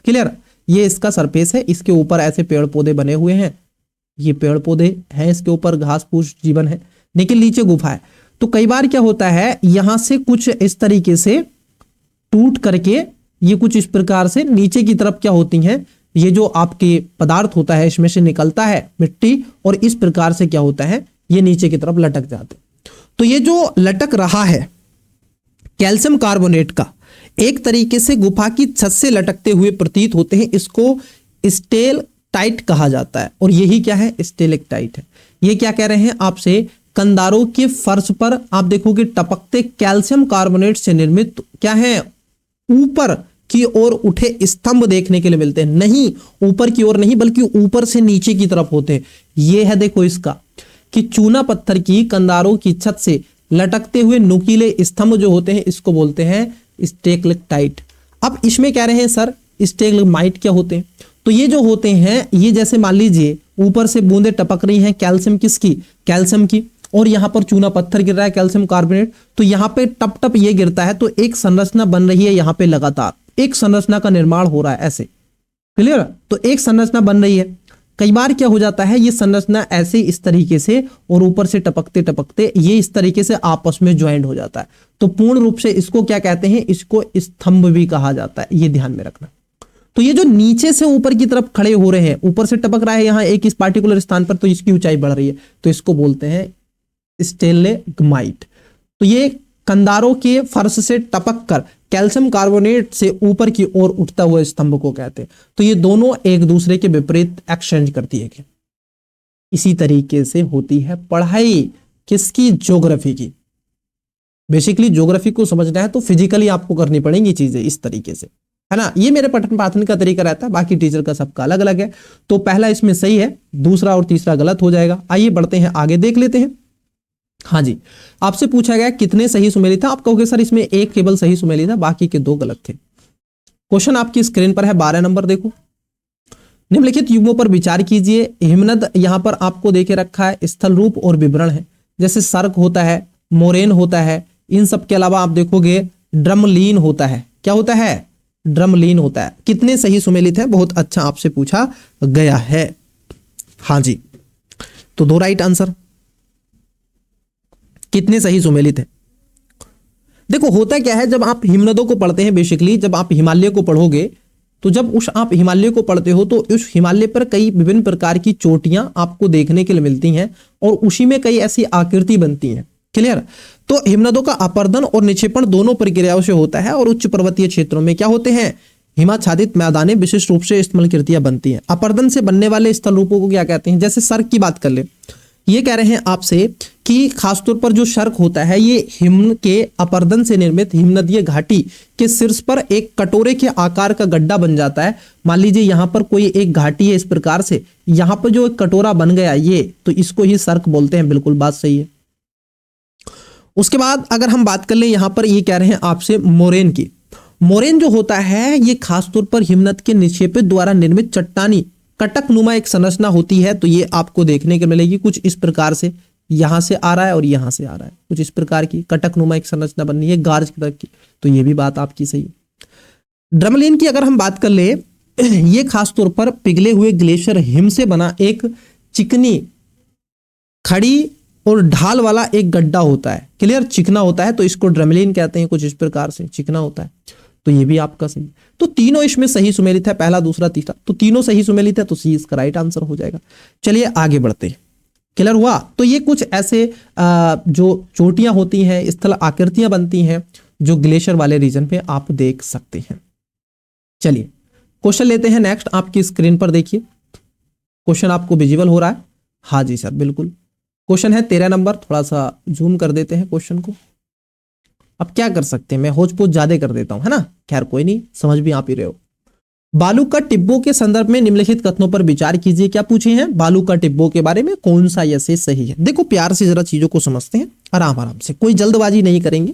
क्लियर, ये इसका सरफेस है, इसके ऊपर ऐसे पेड़ पौधे बने हुए हैं, ये पेड़ पौधे हैं, इसके ऊपर घास फूस जीवन है, लेकिन नीचे गुफा है। तो कई बार क्या होता है, यहां से कुछ इस तरीके से टूट करके ये कुछ इस प्रकार से नीचे की तरफ क्या होती हैं, ये जो आपके पदार्थ होता है इसमें से निकलता है मिट्टी, और इस प्रकार से क्या होता है, ये नीचे की तरफ लटक जाते। तो ये जो लटक रहा है कैल्शियम कार्बोनेट का, एक तरीके से गुफा की छत से लटकते हुए प्रतीत होते हैं, इसको स्टेलेक्टाइट कहा जाता है। और यही क्या है, स्टेलेक्टाइट है। ये क्या कह रहे हैं आपसे, कंदारों के फर्श पर आप देखोगे टपकते कैल्शियम कार्बोनेट से निर्मित क्या है, ऊपर की ओर उठे स्तंभ देखने के लिए मिलते हैं। नहीं, ऊपर की ओर नहीं, बल्कि ऊपर से नीचे की तरफ होते हैं। ये है देखो इसका, कि चूना पत्थर की कंदारों की छत से लटकते हुए नुकीले स्तंभ जो होते हैं, इसको बोलते हैं स्टेलेक्टाइट। अब इसमें कह रहे हैं सर स्टेगमाइट क्या होते हैं, तो ये जो होते हैं ये जैसे मान लीजिए ऊपर से बूंदे टपक रही हैं कैल्शियम किसकी, कैल्शियम की, और यहाँ पर चूना पत्थर गिर रहा है कैल्शियम कार्बोनेट, तो यहाँ पे टप टप ये गिरता है तो एक संरचना बन रही है, यहाँ पे लगातार एक संरचना का निर्माण हो रहा है ऐसे, क्लियर। तो एक संरचना बन रही है, कई बार क्या हो जाता है ये संरचना ऐसे इस तरीके से और ऊपर से टपकते टपकते ये इस तरीके से आपस में ज्वाइंट हो जाता है, तो पूर्ण रूप से इसको क्या कहते हैं, इसको स्तंभ भी कहा जाता है, ये ध्यान में रखना। तो ये जो नीचे से ऊपर की तरफ खड़े हो रहे हैं, ऊपर से टपक रहा है यहाँ एक इस पार्टिकुलर स्थान पर, तो इसकी ऊंचाई बढ़ रही है, तो इसको बोलते हैं स्टेलेग्माइट। तो ये कंधारों के फर्श से टपक कर कैल्शियम कार्बोनेट से ऊपर की ओर उठता हुआ स्तंभ को कहते हैं। तो ये दोनों एक दूसरे के विपरीत एक्सचेंज करती है। इसी तरीके से होती है पढ़ाई किसकी, ज्योग्राफी की। बेसिकली ज्योग्राफी को समझना है तो फिजिकली आपको करनी पड़ेंगी चीजें इस तरीके से, है ना। ये मेरे पठन पाठन का तरीका रहता है, बाकी टीचर का सबका अलग अलग है। तो पहला इसमें सही है, दूसरा और तीसरा गलत हो जाएगा। आइए बढ़ते हैं आगे, देख लेते हैं। हाँ जी, आपसे पूछा गया कितने सही सुमेलित था, आप कहोगे सर इसमें एक केवल सही सुमेलित था, बाकी के दो गलत थे। क्वेश्चन आपकी स्क्रीन पर है 12 नंबर, देखो। निम्नलिखित युग्मों पर विचार कीजिए। हिमनद यहां पर आपको देखे रखा है, स्थल रूप और विवरण है, जैसे सर्क होता है, मोरेन होता है, इन सब के अलावा आप देखोगे ड्रमलीन होता है। क्या होता है, ड्रमलीन होता है। कितने सही सुमेलित है, बहुत अच्छा आपसे पूछा गया है। हाँ जी, तो दो राइट आंसर। कितने सही सुमेलित है, देखो होता क्या है, जब आप हिमनदों को पढ़ते हैं, बेसिकली जब आप हिमालय को पढ़ोगे, तो जब आप हिमालय को पढ़ते हो तो उस हिमालय पर कई विभिन्न प्रकार की चोटियां आपको देखने के लिए मिलती हैं और उसी में कई ऐसी आकृति बनती हैं, क्लियर। तो हिमनदों का अपर्दन और निक्षेपण दोनों प्रक्रियाओं से होता है और उच्च पर्वतीय क्षेत्रों में क्या होते हैं, हिमाच्छादित मैदानें विशिष्ट रूप से स्थलकृतियां बनती हैं। अपर्दन से बनने वाले स्थल रूपों को क्या कहते हैं, जैसे सर्क की बात कर ले, ये कह रहे हैं आपसे कि खासतौर पर जो सर्क होता है ये हिम के अपर्दन से निर्मित हिमनदीय घाटी के शीर्ष पर एक कटोरे के आकार का गड्ढा बन जाता है। मान लीजिए यहाँ पर कोई एक घाटी है इस प्रकार से, यहाँ पर जो एक कटोरा बन गया ये, तो इसको ही सर्क बोलते हैं, बिल्कुल बात सही है। उसके बाद अगर हम बात कर लें यहाँ पर, ये कह रहे हैं आपसे मोरेन की। मोरेन जो होता है ये खासतौर पर हिमनद के निक्षेपित द्वारा निर्मित चट्टानी कटक नुमा एक संरचना होती है। तो ये आपको देखने को मिलेगी कुछ इस प्रकार से, यहां से आ रहा है और यहां से आ रहा है, कुछ इस प्रकार की कटक नुमा एक संरचना बननी है गार्ज की तरह की। तो ये भी बात आपकी सही है। ड्रमलीन की अगर हम बात कर ले, ये खासतौर पर पिघले हुए ग्लेशियर हिम से बना एक चिकनी खड़ी और ढाल वाला एक गड्ढा होता है, क्लियर, चिकना होता है, तो इसको ड्रमलीन कहते हैं, कुछ इस प्रकार से चिकना होता है। तो ये भी आपका सही। तो तीनों इसमें सही सुमेलित है, पहला दूसरा तीसरा, तो तीनों सही सुमेलित है, तो सी इसका राइट आंसर हो जाएगा। चलिए आगे बढ़ते हैं, क्लियर हुआ। तो ये कुछ ऐसे जो चोटियां होती हैं, स्थल आकृतियां बनती हैं जो ग्लेशियर वाले रीजन पे आप देख सकते हैं। चलिए क्वेश्चन लेते हैं नेक्स्ट, आपकी स्क्रीन पर देखिए। क्वेश्चन आपको विजिबल हो रहा है, हाँ जी सर बिल्कुल। क्वेश्चन है 13 नंबर, थोड़ा सा जूम कर देते हैं क्वेश्चन को। अब क्या कर सकते हैं, मैं होच पोच ज्यादा कर देता हूं, है ना, खैर कोई नहीं, समझ भी आप ही रहे हो। बालू का टिब्बों के संदर्भ में निम्नलिखित कथनों पर विचार कीजिए। क्या पूछे हैं, बालू का टिब्बों के बारे में कौन सा यह से सही है। देखो प्यार से जरा चीजों को समझते हैं, आराम आराम से, कोई जल्दबाजी नहीं करेंगे।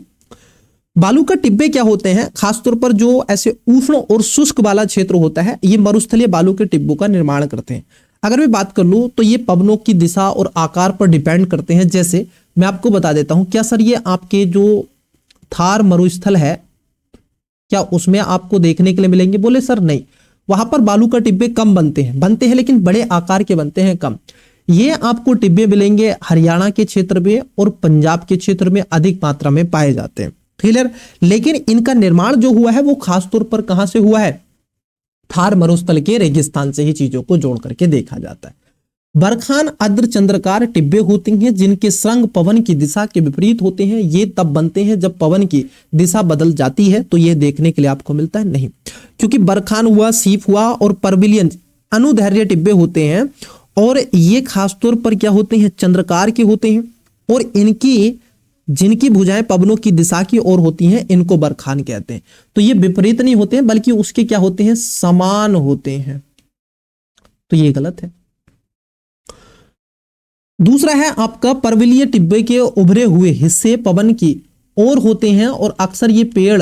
बालू का टिब्बे क्या होते हैं, खासतौर पर जो ऐसे उष्ण और शुष्क वाला क्षेत्र होता है, ये मरुस्थलीय बालू के टिब्बों का निर्माण करते हैं। अगर मैं बात कर लूं तो ये पवनों की दिशा और आकार पर डिपेंड करते हैं। जैसे मैं आपको बता देता हूं, क्या सर ये आपके जो थार मरुस्थल है, क्या उसमें आपको देखने के लिए मिलेंगे, बोले सर नहीं, वहां पर बालू का टिब्बे कम बनते हैं लेकिन बड़े आकार के बनते हैं कम। ये आपको टिब्बे मिलेंगे हरियाणा के क्षेत्र में और पंजाब के क्षेत्र में अधिक मात्रा में पाए जाते हैं, क्लियर। लेकिन इनका निर्माण जो हुआ है वो खासतौर पर कहां से हुआ है, थार मरुस्थल के रेगिस्तान से ही चीजों को जोड़ करके देखा जाता है। बरखान अर्धचंद्राकार टिब्बे होती हैं जिनके श्रृंग पवन की दिशा के विपरीत होते हैं। ये तब बनते हैं जब पवन की दिशा बदल जाती है, तो ये देखने के लिए आपको मिलता है नहीं, क्योंकि बरखान हुआ, सीप हुआ और परविलियन अनुदैर्घ्य टिब्बे होते हैं और ये खासतौर पर क्या होते हैं, चंद्रकार के होते हैं और इनकी जिनकी भुजाएं पवनों की दिशा की ओर होती हैं इनको बरखान कहते हैं। तो ये विपरीत नहीं होते हैं बल्कि उसके क्या होते हैं, समान होते हैं, तो ये गलत है। दूसरा है आपका परविलीय टिब्बे के उभरे हुए हिस्से पवन की ओर होते हैं और अक्सर ये पेड़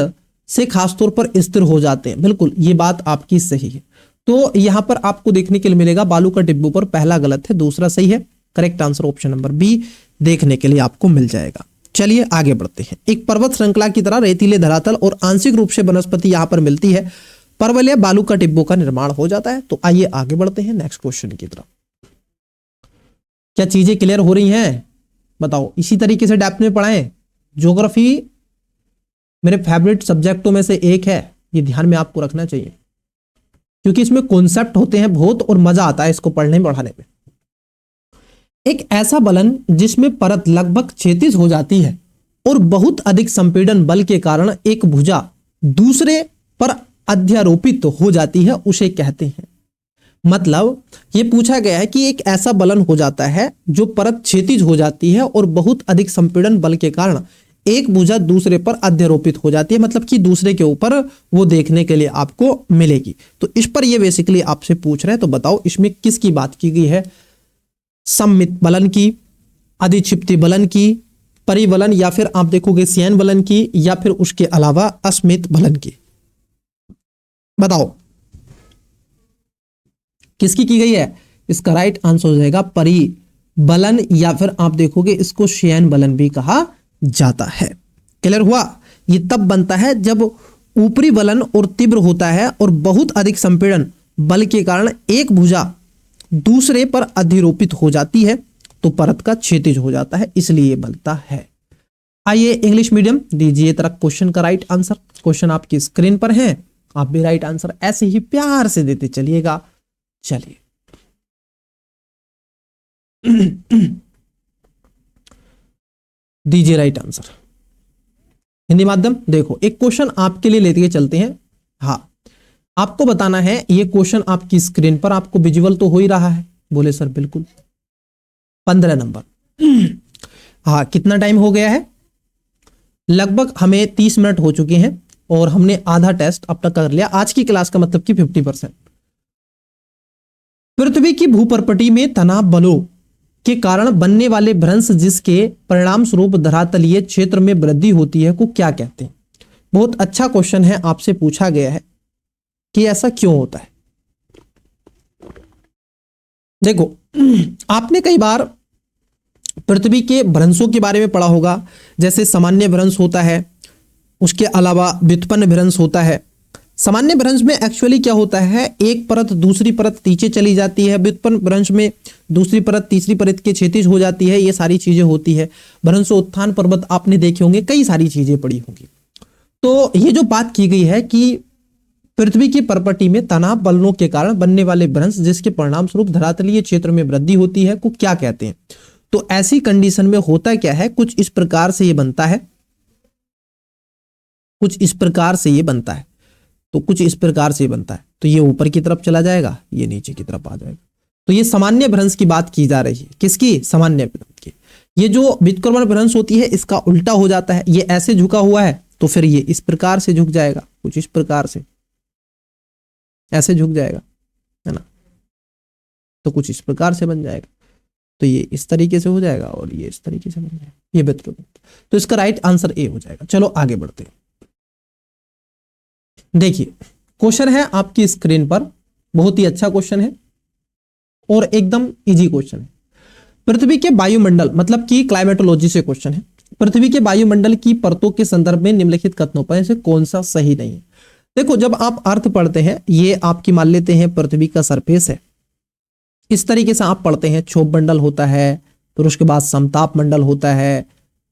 से खासतौर पर स्थिर हो जाते हैं। बिल्कुल ये बात आपकी सही है। तो यहां पर आपको देखने के लिए मिलेगा बालू का टिब्बू पर, पहला गलत है, दूसरा सही है। Correct answer option number B देखने के लिए आपको मिल जाएगा। चलिए आगे बढ़ते हैं। एक पर्वत श्रृंखला की तरह रेतीले धरातल और आंशिक रूप से वनस्पति यहां पर मिलती है, पर्वतीय बालू का टिब्बू का निर्माण हो जाता है। तो आइए आगे बढ़ते हैं नेक्स्ट क्वेश्चन की तरफ। क्या चीजें क्लियर हो रही हैं बताओ? इसी तरीके से डेप्थ में पढ़ाएं। ज्योग्राफी मेरे फेवरेट सब्जेक्टों में से एक है, ये ध्यान में आपको रखना चाहिए, क्योंकि इसमें कॉन्सेप्ट होते हैं बहुत और मजा आता है इसको पढ़ने पढ़ाने में। एक ऐसा बलन जिसमें परत लगभग क्षैतिज हो जाती है और बहुत अधिक संपीड़न बल के कारण एक भुजा दूसरे पर अध्यारोपित हो जाती है, उसे कहते हैं। मतलब ये पूछा गया है कि एक ऐसा बलन हो जाता है जो परत क्षैतिज हो जाती है और बहुत अधिक संपीड़न बल के कारण एक भुजा दूसरे पर अध्यारोपित हो जाती है, मतलब कि दूसरे के ऊपर वो देखने के लिए आपको मिलेगी। तो इस पर ये बेसिकली आपसे पूछ रहे हैं। तो बताओ इसमें किसकी बात की गई है? सममित बलन की, अधिक्षिप्ति बलन की, परिबलन, या फिर आप देखोगे श्ययन बलन की, या फिर उसके अलावा अस्मित बलन की? बताओ किसकी की गई है? इसका राइट आंसर हो जाएगा परिबलन, या फिर आप देखोगे इसको श्ययन बलन भी कहा जाता है। क्लियर हुआ? ये तब बनता है जब ऊपरी बलन और तीव्र होता है और बहुत अधिक संपीड़न बल के कारण एक भुजा दूसरे पर अधिरोपित हो जाती है तो परत का क्षैतिज हो जाता है, इसलिए ये बनता है। आइए इंग्लिश मीडियम दीजिए तरह क्वेश्चन का राइट आंसर। क्वेश्चन आपकी स्क्रीन पर है, आप भी राइट आंसर ऐसे ही प्यार से देते चलिएगा। चलिए दीजिए राइट आंसर। हिंदी माध्यम देखो एक क्वेश्चन आपके लिए लेते चलते हैं। हाँ आपको बताना है, ये क्वेश्चन आपकी स्क्रीन पर आपको विजुअल तो हो ही रहा है। बोले सर बिल्कुल। 15 नंबर। हाँ कितना टाइम हो गया है? लगभग हमें 30 मिनट हो चुके हैं और हमने आधा टेस्ट अब तक कर लिया आज की क्लास का, मतलब कि 50%। पृथ्वी की भूपर्पटी में तनाव बलों के कारण बनने वाले भ्रंश जिसके परिणाम स्वरूप धरातलीय क्षेत्र में वृद्धि होती है को क्या कहते हैं? बहुत अच्छा क्वेश्चन है, आपसे पूछा गया है कि ऐसा क्यों होता है। देखो आपने कई बार पृथ्वी के भ्रंशों के बारे में पढ़ा होगा, जैसे सामान्य भ्रंश होता है, उसके अलावा व्युत्पन्न भ्रंश होता है। सामान्य भ्रंश में एक्चुअली क्या होता है, एक परत दूसरी परत नीचे चली जाती है। व्युत्पन्न भ्रंश में दूसरी परत तीसरी परत के क्षैतिज हो जाती है, ये सारी चीजें होती है। भ्रंशोत्थान पर्वत आपने देखे होंगे, कई सारी चीजें पड़ी होंगी। तो ये जो बात की गई है कि पृथ्वी की पर्पटी में तनाव बलों के कारण बनने वाले भ्रंश जिसके परिणाम स्वरूप धरातलीय क्षेत्र में वृद्धि होती है को क्या कहते हैं? तो ऐसी कंडीशन में होता क्या है, कुछ इस प्रकार से ये बनता है, कुछ इस प्रकार से ये बनता है, तो कुछ इस प्रकार से बनता है। तो ये ऊपर की तरफ चला जाएगा, ये नीचे की तरफ आ जाएगा। तो ये सामान्य भ्रंश की बात की जा रही है। किसकी? सामान्य भ्रंश की। ये जो व्युत्क्रमण भ्रंश होती है इसका उल्टा हो जाता है, ये ऐसे झुका हुआ है तो फिर ये इस प्रकार से झुक जाएगा, कुछ इस प्रकार से ऐसे झुक जाएगा, है ना, तो कुछ इस प्रकार से बन जाएगा। तो ये इस तरीके से हो जाएगा और ये इस तरीके से बन जाएगा, ये व्युत्क्रमण। तो इसका राइट आंसर ए हो जाएगा। चलो आगे बढ़ते हैं। देखिए क्वेश्चन है आपकी स्क्रीन पर, बहुत ही अच्छा क्वेश्चन है और एकदम इजी क्वेश्चन है। पृथ्वी के वायुमंडल, मतलब कि क्लाइमेटोलॉजी से क्वेश्चन है। पृथ्वी के वायुमंडल की परतों के संदर्भ में निम्नलिखित कथनों पर से कौन सा सही नहीं है? देखो जब आप अर्थ पढ़ते हैं, ये आपकी मान लेते हैं पृथ्वी का सरफेस है, इस तरीके से आप पढ़ते हैं। क्षोभ मंडल होता है, फिर उसके बाद समताप मंडल होता है,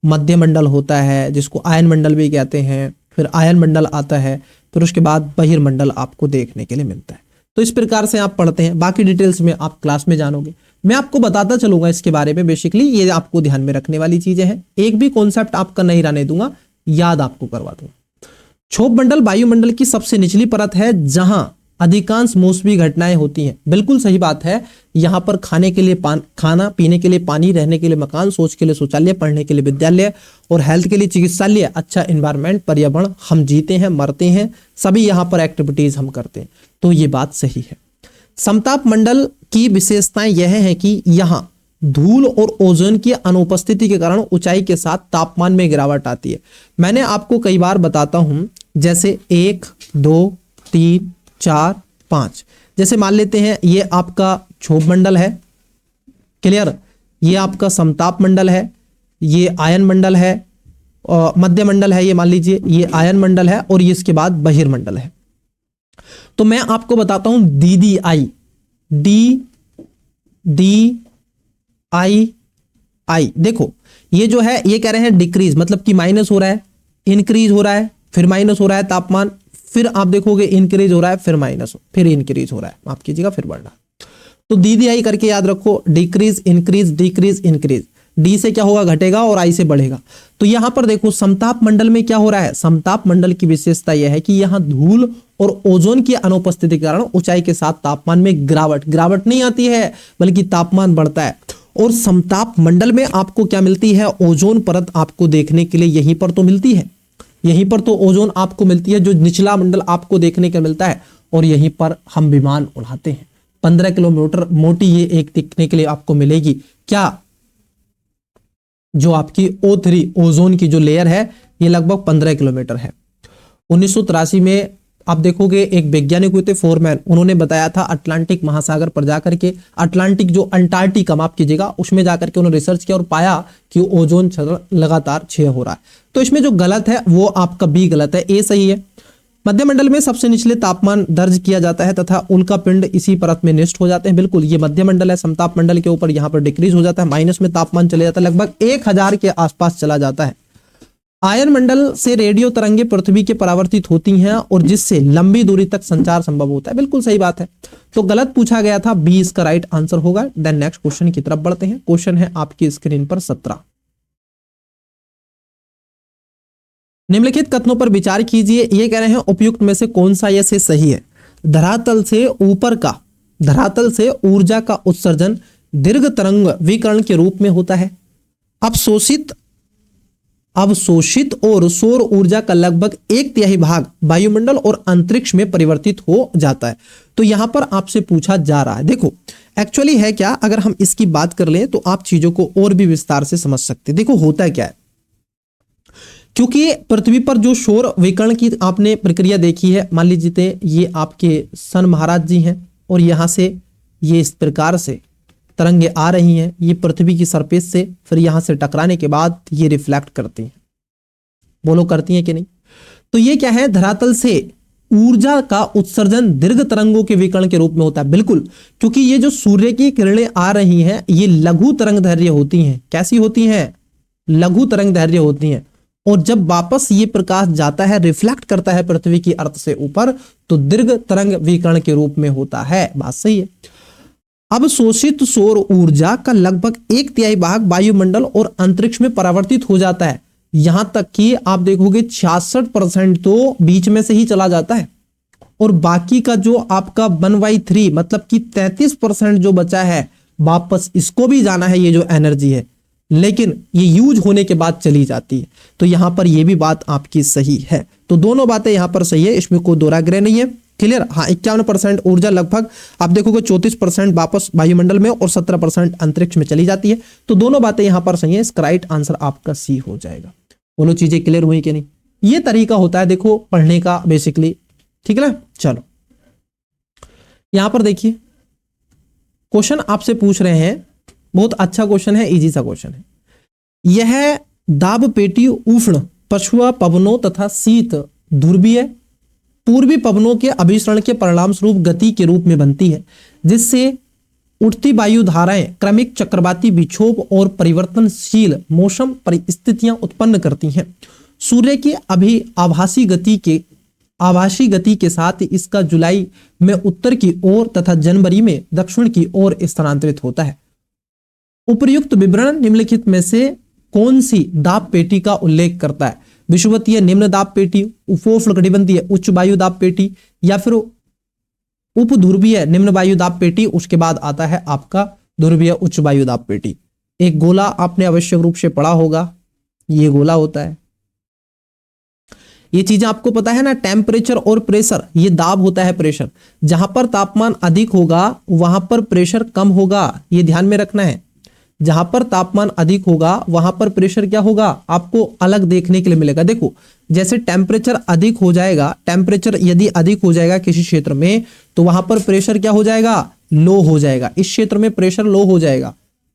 मध्य मंडल होता है जिसको आयन मंडल भी कहते हैं, फिर आयन मंडल आता है, फिर उसके बाद बहिर्मंडल आपको देखने के लिए मिलता है। तो इस प्रकार से आप पढ़ते हैं। बाकी डिटेल्स में आप क्लास में जानोगे, मैं आपको बताता चलूंगा इसके बारे में। बेसिकली ये आपको ध्यान में रखने वाली चीजें हैं, एक भी कॉन्सेप्ट आपका नहीं रहने दूंगा, याद आपको करवा दूंगा। क्षोभ मंडल वायुमंडल की सबसे निचली परत है जहां अधिकांश मौसमी घटनाएं होती हैं। बिल्कुल सही बात है, यहाँ पर खाने के लिए खाना, पीने के लिए पानी, रहने के लिए मकान, सोच के लिए शौचालय, पढ़ने के लिए विद्यालय और हेल्थ के लिए चिकित्सालय, अच्छा एनवायरनमेंट, पर्यावरण, हम जीते हैं मरते हैं, सभी यहाँ पर एक्टिविटीज हम करते हैं। तो ये बात सही है। समताप मंडल की विशेषताएं यह है कि यहाँ धूल और ओजोन की अनुपस्थिति के कारण ऊंचाई के साथ तापमान में गिरावट आती है। मैंने आपको कई बार बताता हूं, जैसे 1 2 3 4 5। जैसे मान लेते हैं ये आपका क्षोभ मंडल है, क्लियर, ये आपका समताप मंडल है, ये आयन मंडल है, मध्य मंडल है, ये मान लीजिए ये आयन मंडल है, और ये इसके बाद बहिर्मंडल है। तो मैं आपको बताता हूं डी आई। देखो ये जो है ये कह रहे हैं डिक्रीज, मतलब कि माइनस हो रहा है, इंक्रीज हो रहा है, फिर माइनस हो रहा है तापमान, फिर आप देखोगे इंक्रीज हो रहा है, फिर माइनस, फिर इंक्रीज हो रहा है, माफ कीजिएगा, फिर बढ़ रहा है। तो डी आई करके याद रखो, decrease increase decrease increase. D से क्या होगा, घटेगा, और आई से बढ़ेगा। तो यहां पर देखो समताप मंडल में क्या हो रहा है, समताप मंडल की विशेषता यह है कि यहां धूल और ओजोन की अनुपस्थिति के कारण ऊंचाई के साथ तापमान में गिरावट नहीं आती है, बल्कि तापमान बढ़ता है। और समताप मंडल में आपको क्या मिलती है, ओजोन परत आपको देखने के लिए यहीं पर तो मिलती है, यहीं पर तो ओजोन आपको मिलती है, जो निचला मंडल आपको देखने को मिलता है। और यहीं पर हम विमान उड़ाते हैं। 15 किलोमीटर मोटी ये एक दिखने के लिए आपको मिलेगी, क्या, जो आपकी O3 ओजोन की जो लेयर है ये लगभग 15 किलोमीटर है। 1983 में आप देखोगे एक वैज्ञानिक हुए थे फोरमैन, उन्होंने बताया था अटलांटिक महासागर पर जाकर के, अटलांटिक जो अंटार्कटिका माफ कीजिएगा, उसमें जाकर के उन्होंने रिसर्च किया और पाया कि ओजोन लगातार क्षय हो रहा है। तो इसमें जो गलत है वो आपका बी गलत है, ए सही है। मध्य मंडल में सबसे निचले तापमान दर्ज किया जाता है तथा उल्का पिंड इसी परत में निष्ठ हो जाते हैं। बिल्कुल ये मध्य मंडल है, समताप मंडल के ऊपर यहाँ पर डिक्रीज हो जाता है, माइनस में तापमान चले जाता है, लगभग 1000 के आसपास चला जाता है। आयन मंडल से रेडियो तरंगे पृथ्वी के परावर्तित होती हैं और जिससे लंबी दूरी तक संचार संभव होता है। बिल्कुल सही बात है। तो गलत पूछा गया था, बी इसका राइट आंसर होगा। देन नेक्स्ट क्वेश्चन की तरफ बढ़ते हैं। क्वेश्चन है आपकी स्क्रीन पर 17। निम्नलिखित कथनों पर विचार कीजिए। ये कह रहे हैं उपयुक्त में से कौन सा यह से सही है। धरातल से ऊर्जा का उत्सर्जन दीर्घ तरंग विकिरण के रूप में होता है। अवशोषित और सौर ऊर्जा का लगभग 1/3 भाग वायुमंडल और अंतरिक्ष में परिवर्तित हो जाता है। तो यहां पर आपसे पूछा जा रहा है, देखो एक्चुअली है क्या, अगर हम इसकी बात कर लें तो आप चीजों को और भी विस्तार से समझ सकते हैं। देखो होता क्या है, क्योंकि पृथ्वी पर जो सौर विकिरण की आपने प्रक्रिया देखी है, मान लीजिए ये आपके सन महाराज जी हैं और यहां से ये इस प्रकार से तरंगे आ रही हैं, ये पृथ्वी की सरफेस से फिर यहां से टकराने के बाद ये रिफ्लेक्ट करती हैं। बोलो करती हैं कि नहीं। तो ये क्या है, धरातल से ऊर्जा का उत्सर्जन दीर्घ तरंगों के विकिरण के रूप में होता है। बिल्कुल, क्योंकि ये जो सूर्य की किरणें आ रही हैं ये लघु तरंग दैर्घ्य होती हैं। कैसी होती हैं, लघु तरंग दैर्घ्य होती हैं। और जब वापस ये प्रकाश जाता है, रिफ्लेक्ट करता है पृथ्वी की अर्थ से ऊपर, तो दीर्घ तरंग विकिरण के रूप में होता है। बात सही है। अब शोषित सौर ऊर्जा का लगभग 1/3 भाग वायुमंडल और अंतरिक्ष में परावर्तित हो जाता है। यहां तक कि आप देखोगे 66% तो बीच में से ही चला जाता है, और बाकी का जो आपका 1/3 मतलब कि 33% जो बचा है, वापस इसको भी जाना है, ये जो एनर्जी है, लेकिन ये यूज होने के बाद चली जाती है। तो यहां पर ये भी बात आपकी सही है। तो दोनों बातें यहां पर सही है, इसमें कोई दो राय नहीं है। क्लियर। हाँ, 51% ऊर्जा लगभग आप देखोगे 34% वापस वायुमंडल में और 17% अंतरिक्ष में चली जाती है। तो दोनों बातें यहां पर सही है। इसका राइट आंसर आपका सी हो जाएगा। बोलो चीजें क्लियर हुई कि नहीं। ये तरीका होता है देखो पढ़ने का बेसिकली, ठीक है ना। चलो यहां पर देखिए क्वेश्चन आपसे पूछ रहे हैं, बहुत अच्छा क्वेश्चन है, इजी सा क्वेश्चन है। यह दाब पेटी उष्ण पछुआ पवनों तथा शीत ध्रुवीय पूर्वी पवनों के अभिसरण के परिणाम स्वरूप गति के रूप में बनती है, जिससे उठती वायु धाराएं क्रमिक चक्रवाती विक्षोभ और परिवर्तनशील मौसम परिस्थितियां उत्पन्न करती हैं। सूर्य की आभासी गति के साथ इसका जुलाई में उत्तर की ओर तथा जनवरी में दक्षिण की ओर स्थानांतरित होता है। उपर्युक्त विवरण निम्नलिखित में से कौन सी दाब पेटी का उल्लेख करता है। विषुवतीय निम्न दाब पेटी, उपोष्णकटिबंधीय उच्च वायु दाब पेटी, या फिर उपध्रुवीय निम्न वायु दाब पेटी। उसके बाद आता है आपका ध्रुवीय उच्च वायु दाब पेटी। एक गोला आपने आवश्यक रूप से पढ़ा होगा, ये गोला होता है। ये चीजें आपको पता है ना, टेम्परेचर और प्रेशर, ये दाब होता है प्रेशर। जहां पर तापमान अधिक होगा वहां पर प्रेशर कम होगा, ये ध्यान में रखना है। जहां पर तापमान अधिक होगा वहां पर प्रेशर क्या होगा, आपको अलग देखने के लिए मिलेगा। देखो जैसे टेम्परेचर अधिक हो जाएगा, टेम्परेचर यदि अधिक हो जाएगा किसी क्षेत्र में तो वहां पर प्रेशर क्या हो जाएगा, लो हो जाएगा। इस क्षेत्र में प्रेशर लो हो जाएगा।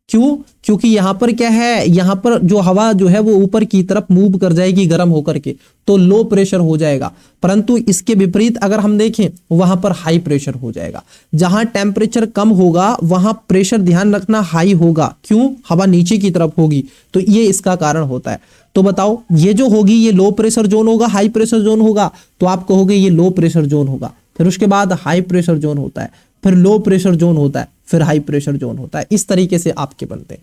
क्यों, क्योंकि यहां पर क्या है, यहां पर जो हवा जो है वो ऊपर की तरफ मूव कर जाएगी गर्म होकर के, तो लो प्रेशर हो जाएगा। परंतु इसके विपरीत अगर हम देखें वहां पर हाई प्रेशर हो जाएगा। जहां टेम्परेचर कम होगा वहां प्रेशर, ध्यान रखना, हाई होगा। क्यों, हवा नीचे की तरफ होगी, तो ये इसका कारण होता है। तो बताओ ये जो होगी ये लो प्रेशर जोन होगा, हाई प्रेशर जोन होगा, तो आप कहोगे ये लो प्रेशर जोन होगा। फिर उसके बाद हाई प्रेशर जोन होता है, फिर लो प्रेशर जोन होता है, फिर हाई प्रेशर जोन होता है। इस तरीके से आपके बनते हैं।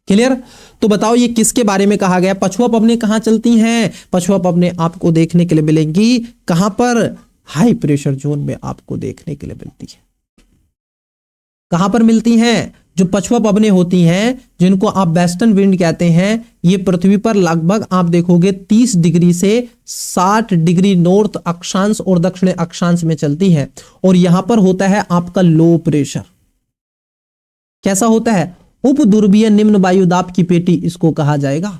क्लियर। तो बताओ ये किसके बारे में कहा गया, पछुआ पवनें कहां चलती हैं, पछुआ पवनें आपको देखने के लिए मिलेंगी कहां पर, हाई प्रेशर जोन में आपको देखने के लिए मिलती है। कहां पर मिलती हैं, जो पछुआ पवनें होती हैं जिनको आप वेस्टर्न विंड कहते हैं, ये पृथ्वी पर लगभग आप देखोगे 30 डिग्री से 60 डिग्री नॉर्थ अक्षांश और दक्षिण अक्षांश में चलती हैं। और यहां पर होता है आपका लो प्रेशर। कैसा होता है, उपध्रुवीय निम्न वायुदाब की पेटी इसको कहा जाएगा।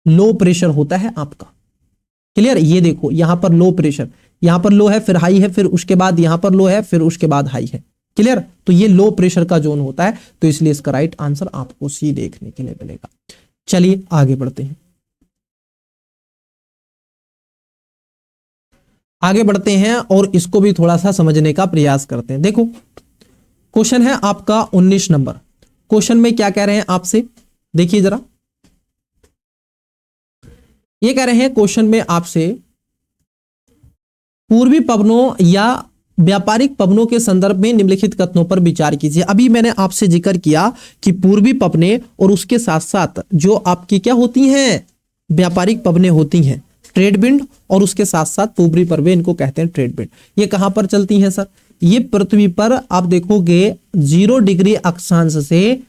लो प्रेशर होता है आपका। क्लियर। ये देखो यहां पर लो प्रेशर, यहां पर लो है फिर हाई है, फिर उसके बाद यहां पर लो है फिर उसके बाद हाई है। क्लियर। तो ये लो प्रेशर का जोन होता है, तो इसलिए इसका राइट आंसर आपको सी देखने के लिए मिलेगा। चलिए आगे बढ़ते हैं, आगे बढ़ते हैं और इसको भी थोड़ा सा समझने का प्रयास करते हैं। देखो क्वेश्चन है आपका 19 नंबर। क्वेश्चन में क्या कह रहे हैं आपसे, देखिए जरा। ये कह रहे हैं क्वेश्चन में आपसे पूर्वी पवनों या व्यापारिक पवनों के संदर्भ में निम्नलिखित कथनों पर विचार कीजिए। अभी मैंने आपसे जिक्र किया कि पूर्वी पवनें और उसके साथ साथ जो आपकी क्या होती हैं, व्यापारिक पवनें होती हैं, ट्रेड विंड, और उसके साथ साथ पूर्वी पवनें, इनको कहते हैं ट्रेड विंड। ये कहां पर चलती हैं सर, ये पृथ्वी पर आप देखोगे 0 डिग्री अक्षांश से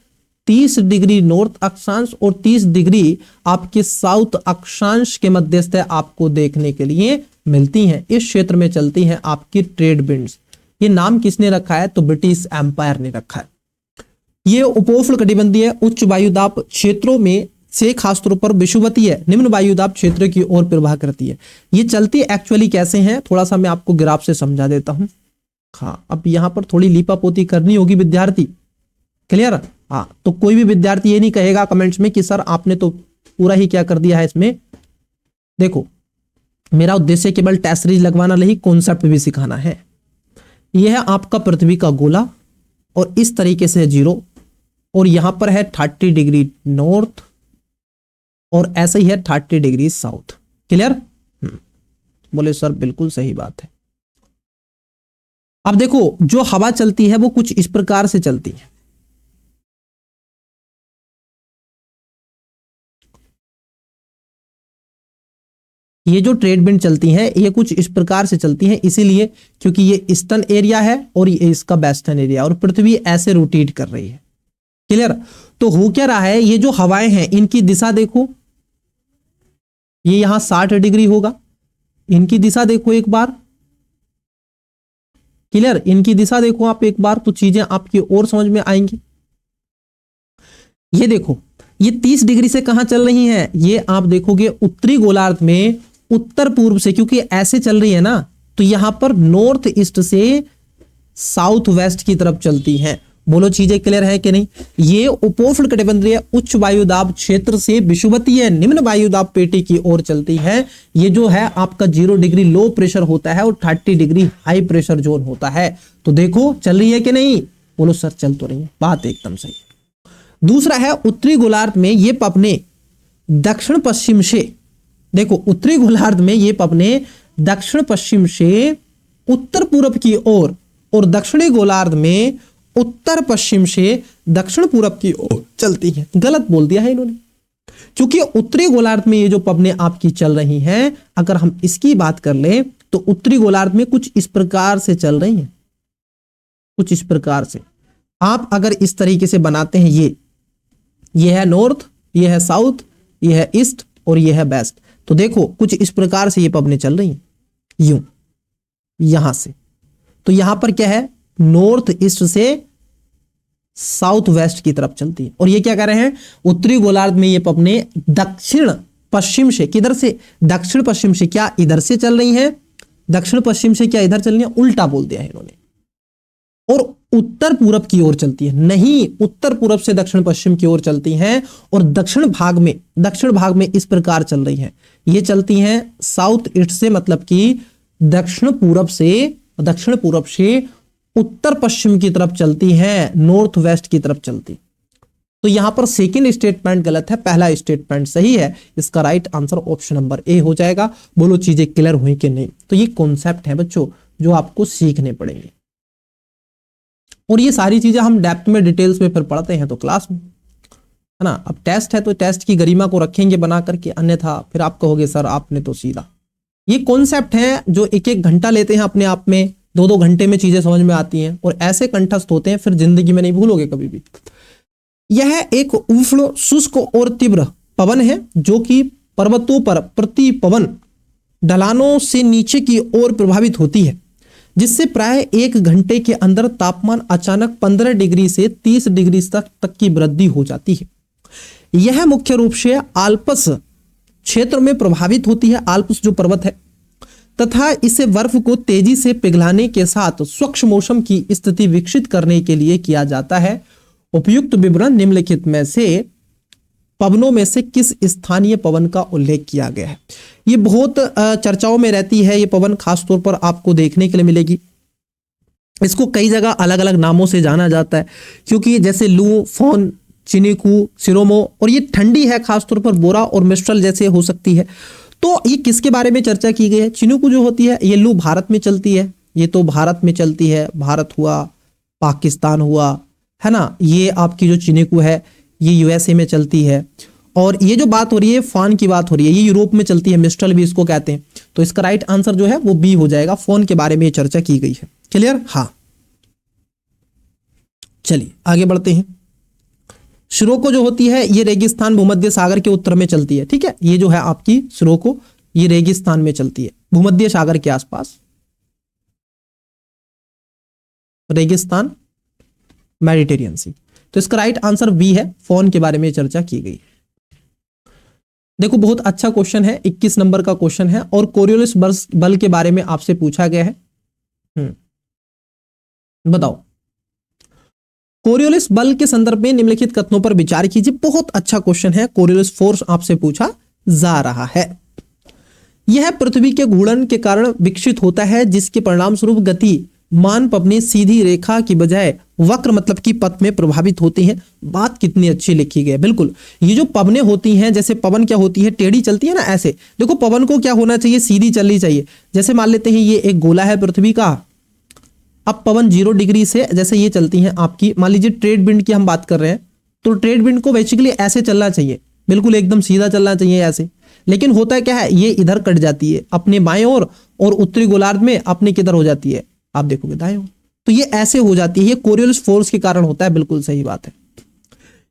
30 डिग्री नॉर्थ अक्षांश और 30 डिग्री आपके साउथ अक्षांश के मध्यस्थ आपको देखने के लिए मिलती हैं। इस क्षेत्र में चलती हैं आपकी ट्रेड विंड्स। ये नाम किसने रखा है, तो ब्रिटिश एम्पायर ने रखा है। ये उपोष्ण कटिबंधीय उच्च वायुदाब क्षेत्रों में से खासतौर पर विषुवतीय निम्न वायुदाब क्षेत्र की ओर प्रवाह करती है। ये चलती एक्चुअली कैसे हैं, थोड़ा सा मैं आपको ग्राफ से समझा देता हूं। हाँ, अब यहां पर थोड़ी लीपापोती करनी होगी विद्यार्थी। क्लियर। हाँ, तो कोई भी विद्यार्थी ये नहीं कहेगा कमेंट्स में कि सर आपने तो पूरा ही क्या कर दिया है इसमें। देखो मेरा उद्देश्य केवल टेस्ट सीरीज लगवाना नहीं, कॉन्सेप्ट भी सिखाना है। यह है आपका पृथ्वी का गोला और इस तरीके से 0, और यहां पर है 30 डिग्री नॉर्थ और ऐसे ही है 30 डिग्री साउथ। क्लियर। बोले सर बिल्कुल सही बात है। अब देखो जो हवा चलती है वो कुछ इस प्रकार से चलती है। ये जो ट्रेड विंड चलती हैं ये कुछ इस प्रकार से चलती हैं, इसीलिए क्योंकि ये ईस्टर्न एरिया है और ये इसका वेस्टर्न एरिया, और पृथ्वी ऐसे रोटेट कर रही है। क्लियर। तो हो क्या रहा है, ये जो हवाएं हैं इनकी दिशा देखो, ये यहां 60 डिग्री होगा, इनकी दिशा देखो एक बार। क्लियर। इनकी दिशा देखो आप एक बार, तो चीजें आपकी और समझ में आएंगी। ये देखो ये 30 डिग्री से कहां चल रही हैं, ये आप देखोगे उत्तरी गोलार्ध में उत्तर पूर्व से, क्योंकि ऐसे चल रही है ना, तो यहां पर नॉर्थ ईस्ट से साउथ वेस्ट की तरफ चलती हैं। बोलो चीजें क्लियर है कि नहीं। ये उपोष्ण कटिबंधीय उच्च वायुदाब क्षेत्र से विषुवतीय निम्न वायुदाब पेटी की ओर चलती है। ये जो है आपका 0 डिग्री लो प्रेशर होता है और 30 डिग्री हाई प्रेशर जोन होता है। तो देखो चल रही है कि नहीं, बोलो सर चल तो रही है, बात एकदम सही। दूसरा है उत्तरी गोलार्ध में ये पवनें दक्षिण पश्चिम से, देखो उत्तरी गोलार्ध में ये पवनें दक्षिण पश्चिम से उत्तर पूर्व की ओर, और दक्षिणी गोलार्ध में उत्तर पश्चिम से दक्षिण पूर्व की ओर चलती हैं। गलत बोल दिया है इन्होंने, क्योंकि उत्तरी गोलार्ध में ये जो पवनें आपकी चल रही हैं, अगर हम इसकी बात कर लें तो उत्तरी गोलार्ध में कुछ इस प्रकार से चल रही हैं, कुछ इस प्रकार से। आप अगर इस तरीके से बनाते हैं, ये है नॉर्थ, ये है साउथ, ये है ईस्ट और ये है वेस्ट, तो देखो कुछ इस प्रकार से ये पवनें चल रही हैं, यूं यहां से। तो यहां पर क्या है, नॉर्थ ईस्ट से साउथ वेस्ट की तरफ चलती है। और ये क्या कह रहे हैं, उत्तरी गोलार्ध में ये पवने दक्षिण पश्चिम से, किधर से, दक्षिण पश्चिम से, क्या इधर से चल रही हैं, दक्षिण पश्चिम से क्या इधर चल रही है, उल्टा बोल दिया है इन्होंने, और उत्तर पूरब की ओर चलती है, नहीं उत्तर पूरब से दक्षिण पश्चिम की ओर चलती हैं, और दक्षिण भाग में इस प्रकार चल रही हैं, ये चलती हैं साउथ ईस्ट से, मतलब कि दक्षिण पूरब से उत्तर पश्चिम की तरफ चलती हैं, नॉर्थ वेस्ट की तरफ चलती। तो यहां पर सेकंड स्टेटमेंट गलत है, पहला स्टेटमेंट सही है। इसका right answer option number A हो जाएगा। बोलो चीजें क्लियर हुई कि नहीं। तो ये कॉन्सेप्ट है बच्चों जो आपको सीखने पड़ेंगे, और ये सारी चीजें हम डेप्थ में डिटेल्स में फिर पढ़ते हैं तो क्लास में, है ना। अब टेस्ट है तो टेस्ट की गरिमा को रखेंगे बना करके, अन्यथा फिर आप कहोगे सर आपने तो सीधा। ये कॉन्सेप्ट है जो एक एक घंटा लेते हैं अपने आप में, 2-2 घंटे में चीजें समझ में आती हैं, और ऐसे कंठस्थ होते हैं फिर जिंदगी में नहीं भूलोगे कभी भी। यह एक उष्ण शुष्क और तीव्र पवन है जो कि पर्वतों पर प्रति पवन ढलानों से नीचे की ओर प्रभावित होती है, जिससे प्राय 1 घंटे के अंदर तापमान अचानक 15 डिग्री से 30 डिग्री तक की वृद्धि हो जाती है। यह मुख्य रूप से आल्प्स क्षेत्र में प्रभावित होती है, आल्प्स जो पर्वत है, तथा इसे बर्फ को तेजी से पिघलाने के साथ स्वच्छ मौसम की स्थिति विकसित करने के लिए किया जाता है। उपयुक्त विवरण निम्नलिखित में से पवनों में से किस स्थानीय पवन का उल्लेख किया गया है। ये बहुत चर्चाओं में रहती है, ये पवन खासतौर पर आपको देखने के लिए मिलेगी। इसको कई जगह अलग अलग नामों से जाना जाता है, क्योंकि जैसे लू, फोन, चिनिकू, सिरोमो, और ये ठंडी है खासतौर पर बोरा और मिस्ट्रल जैसे हो सकती है। तो ये किसके बारे में चर्चा की गई है, चिनिकू जो होती है ये लू भारत में चलती है, ये तो भारत में चलती है, भारत हुआ, पाकिस्तान हुआ, है ना। ये आपकी जो चिनिकू है ये यूएसए में चलती है, और ये जो बात हो रही है फान की बात हो रही है, ये यूरोप में चलती है, मिस्ट्रल भी इसको कहते हैं। तो इसका राइट आंसर जो है वो बी हो जाएगा, फोन के बारे में ये चर्चा की गई है। क्लियर, हाँ। चलिए आगे बढ़ते हैं। सिरोको जो होती है ये रेगिस्तान भूमध्य सागर के उत्तर में चलती है, ठीक है। ये जो है आपकी सिरोको ये रेगिस्तान में चलती है, भूमध्य सागर के आसपास, रेगिस्तान, मेडिटेरियन सी। तो इसका राइट आंसर बी है, फोन के बारे में चर्चा की गई। देखो बहुत अच्छा क्वेश्चन है, 21 नंबर का क्वेश्चन है, और कोरियोलिस बल के बारे में आपसे पूछा गया है। बताओ कोरियोलिस बल के संदर्भ में निम्नलिखित कथनों पर विचार कीजिए। बहुत अच्छा क्वेश्चन है, कोरियोलिस फोर्स आपसे पूछा जा रहा है। यह पृथ्वी के घूर्णन के कारण विकसित होता है, जिसके परिणाम स्वरूप गति मान पवनें सीधी रेखा की बजाय वक्र मतलब की पथ में प्रभावित होती हैं। बात कितनी अच्छी लिखी गई है। बिल्कुल ये जो पवनें होती हैं, जैसे पवन क्या होती है, टेढ़ी चलती है ना, ऐसे देखो पवन को क्या होना चाहिए, सीधी चलनी चाहिए। जैसे मान लेते हैं ये एक गोला है पृथ्वी का, अब पवन 0 डिग्री से जैसे ये चलती हैं आपकी, मान लीजिए ट्रेड विंड की हम बात कर रहे हैं, तो ट्रेड विंड को बेसिकली ऐसे चलना चाहिए, बिल्कुल एकदम सीधा चलना चाहिए ऐसे। लेकिन होता क्या है, ये इधर कट जाती है अपने बाएं ओर, और उत्तरी गोलार्ध में अपने किधर हो जाती है, आप देखोगे दाएं ओर, तो ये ऐसे हो जाती है। ये कोरियोलिस फोर्स के कारण होता है, बिल्कुल सही बात है।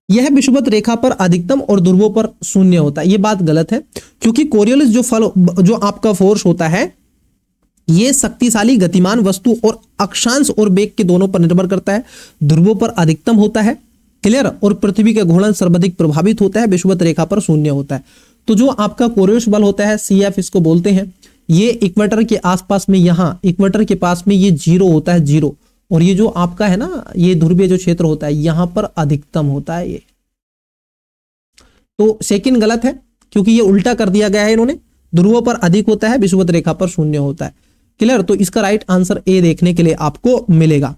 यह विषुवत रेखा पर अधिकतम और ध्रुवों पर शून्य होता है, ये बात गलत है, क्योंकि कोरियोलिस जो आपका फोर्स होता है ये शक्तिशाली गतिमान वस्तु और अक्षांश और वेग के दोनों पर निर्भर करता है। ध्रुवों पर अधिकतम होता है, क्लियर, और पृथ्वी का घूर्णन सर्वाधिक प्रभावित होता है, विषुवत रेखा पर शून्य होता है। तो जो आपका कोरियोलिस बल होता है, CF इसको बोलते हैं, ये इक्वेटर के आसपास में, यहाँ इक्वेटर के पास में ये 0 होता है, 0, और ये जो आपका है ना, ये ध्रुवीय जो क्षेत्र होता है यहां पर अधिकतम होता है ये। तो सेकंड गलत है, क्योंकि ये उल्टा कर दिया गया है इन्होंने, ध्रुवों पर अधिक होता है, विषुवत रेखा पर शून्य होता है। क्लियर, तो इसका राइट आंसर ए देखने के लिए आपको मिलेगा।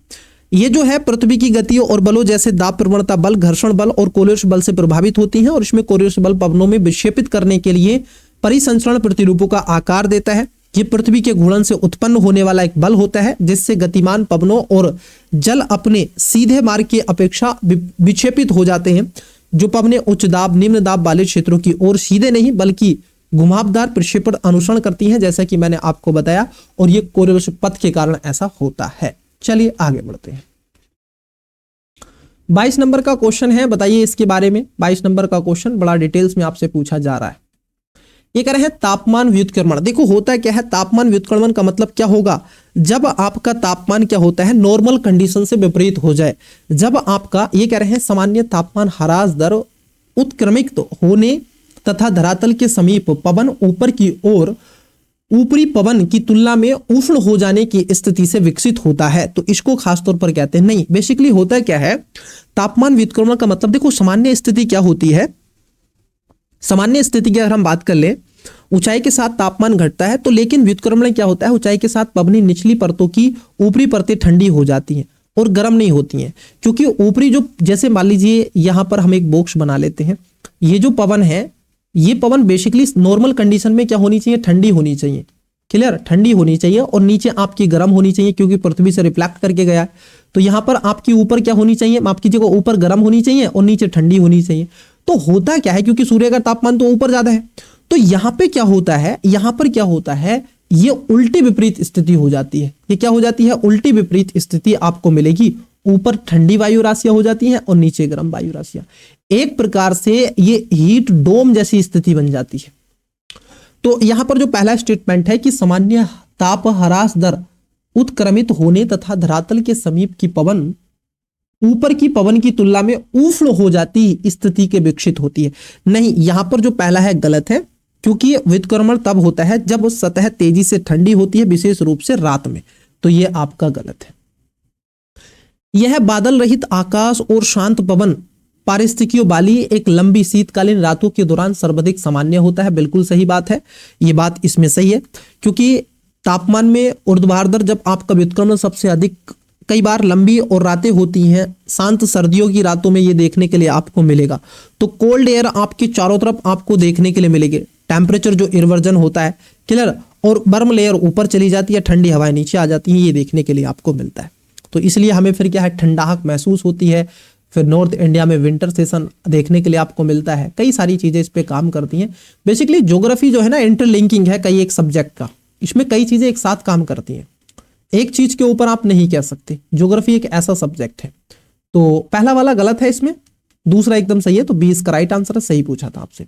ये जो है पृथ्वी की गतियों और बलों जैसे दाब प्रवणता बल, घर्षण बल और कोरियोलिस बल से प्रभावित होती हैं, और इसमें कोरियोलिस बल पवनों में विक्षेपित करने के लिए परिसंचरण प्रतिरूपों का आकार देता है। ये पृथ्वी के घूर्णन से उत्पन्न होने वाला एक बल होता है, जिससे गतिमान पवनों और जल अपने सीधे मार्ग की अपेक्षा विक्षेपित हो जाते हैं। जो पवनें उच्च दाब निम्न दाब वाले क्षेत्रों की ओर सीधे नहीं बल्कि घुमावदार प्रक्षेपण अनुसरण करती हैं, जैसा कि मैंने आपको बताया, और ये कोरियोलिस पथ के कारण ऐसा होता है। चलिए आगे बढ़ते हैं। 22 नंबर का क्वेश्चन है, बताइए इसके बारे में। 22 नंबर का क्वेश्चन बड़ा डिटेल्स में आपसे पूछा जा रहा है। ये कह रहे हैं तापमान व्युत्क्रमण। देखो होता क्या है, तापमान व्युत्क्रमण का मतलब क्या होगा, जब आपका तापमान क्या होता है, नॉर्मल कंडीशन से विपरीत हो जाए। जब आपका, ये कह रहे हैं सामान्य तापमान ह्रास दर उत्क्रमित होने तथा धरातल के समीप पवन ऊपर की ओर ऊपरी पवन की तुलना में उष्ण हो जाने की स्थिति से विकसित होता है, तो इसको खासतौर पर कहते हैं। नहीं, बेसिकली होता क्या है, तापमान व्युत्क्रमण का मतलब देखो सामान्य स्थिति क्या होती है, सामान्य स्थिति की अगर हम बात कर ले, ऊंचाई के साथ तापमान घटता है, तो लेकिन व्युत्क्रमण क्या होता है, ऊंचाई के साथ पवनी निचली परतों की ऊपरी परतें ठंडी हो जाती हैं और गर्म नहीं होती हैं, क्योंकि ऊपरी जो, जैसे मान लीजिए यहां पर हम एक बॉक्स बना लेते हैं, ये जो पवन है, ये पवन बेसिकली नॉर्मल कंडीशन में क्या होनी चाहिए, ठंडी होनी चाहिए, क्लियर, ठंडी होनी चाहिए, और नीचे आपकी गर्म होनी चाहिए क्योंकि पृथ्वी से रिफ्लेक्ट करके गया है। तो यहां पर आपकी ऊपर क्या होनी चाहिए, माफ कीजिएगा, ऊपर गर्म होनी चाहिए और नीचे ठंडी होनी चाहिए। तो होता क्या है, क्योंकि सूर्य का तापमान तो ऊपर ज्यादा है, तो यहां पे क्या होता है, यहां पर क्या होता है, ये उल्टी विपरीत स्थिति हो जाती है। ये क्या हो जाती है, उल्टी विपरीत स्थिति आपको मिलेगी। ऊपर ठंडी वायु राशियां हो जाती हैं और नीचे गर्म वायु राशियां, एक प्रकार से ये हीट डोम जैसी स्थिति बन जाती है। तो यहां पर जो पहला स्टेटमेंट है कि सामान्य ताप ह्रास दर उत्क्रमित होने तथा धरातल के समीप की पवन ऊपर की पवन की तुलना में उष्ण हो जाती स्थिति के विकसित होती है। नहीं, यहां पर जो पहला है गलत है, क्योंकि व्युत्क्रमण तब होता है जब सतह तेजी से ठंडी होती है, विशेष रूप से रात में। तो यह आपका गलत है। यह बादल रहित आकाश और शांत पवन पारिस्थितियों वाली एक लंबी शीतकालीन रातों के दौरान सर्वाधिक सामान्य होता है। बिल्कुल सही बात है, ये बात इसमें सही है, क्योंकि तापमान में ऊर्ध्वाधर दर जब आपका व्युत्क्रमण सबसे अधिक, कई बार लंबी और रातें होती हैं, शांत सर्दियों की रातों में ये देखने के लिए आपको मिलेगा। तो कोल्ड एयर आपके चारों तरफ आपको देखने के लिए मिलेगी, टेम्परेचर जो इन्वर्जन होता है, क्लियर, और वार्म लेयर ऊपर चली जाती है, ठंडी हवाएं नीचे आ जाती हैं, ये देखने के लिए आपको मिलता है। तो इसलिए हमें फिर क्या है, ठंडाहट महसूस होती है। फिर नॉर्थ इंडिया में विंटर सेशन देखने के लिए आपको मिलता है। कई सारी चीजें इस पे काम करती हैं। बेसिकली ज्योग्राफी जो है ना, इंटरलिंकिंग है कई एक सब्जेक्ट का, इसमें कई चीजें एक साथ काम करती हैं, एक चीज के ऊपर आप नहीं कह सकते। ज्योग्राफी एक ऐसा सब्जेक्ट है। तो पहला वाला गलत है इसमें, दूसरा एकदम सही है, तो 20 का राइट आंसर है, सही पूछा था आपसे।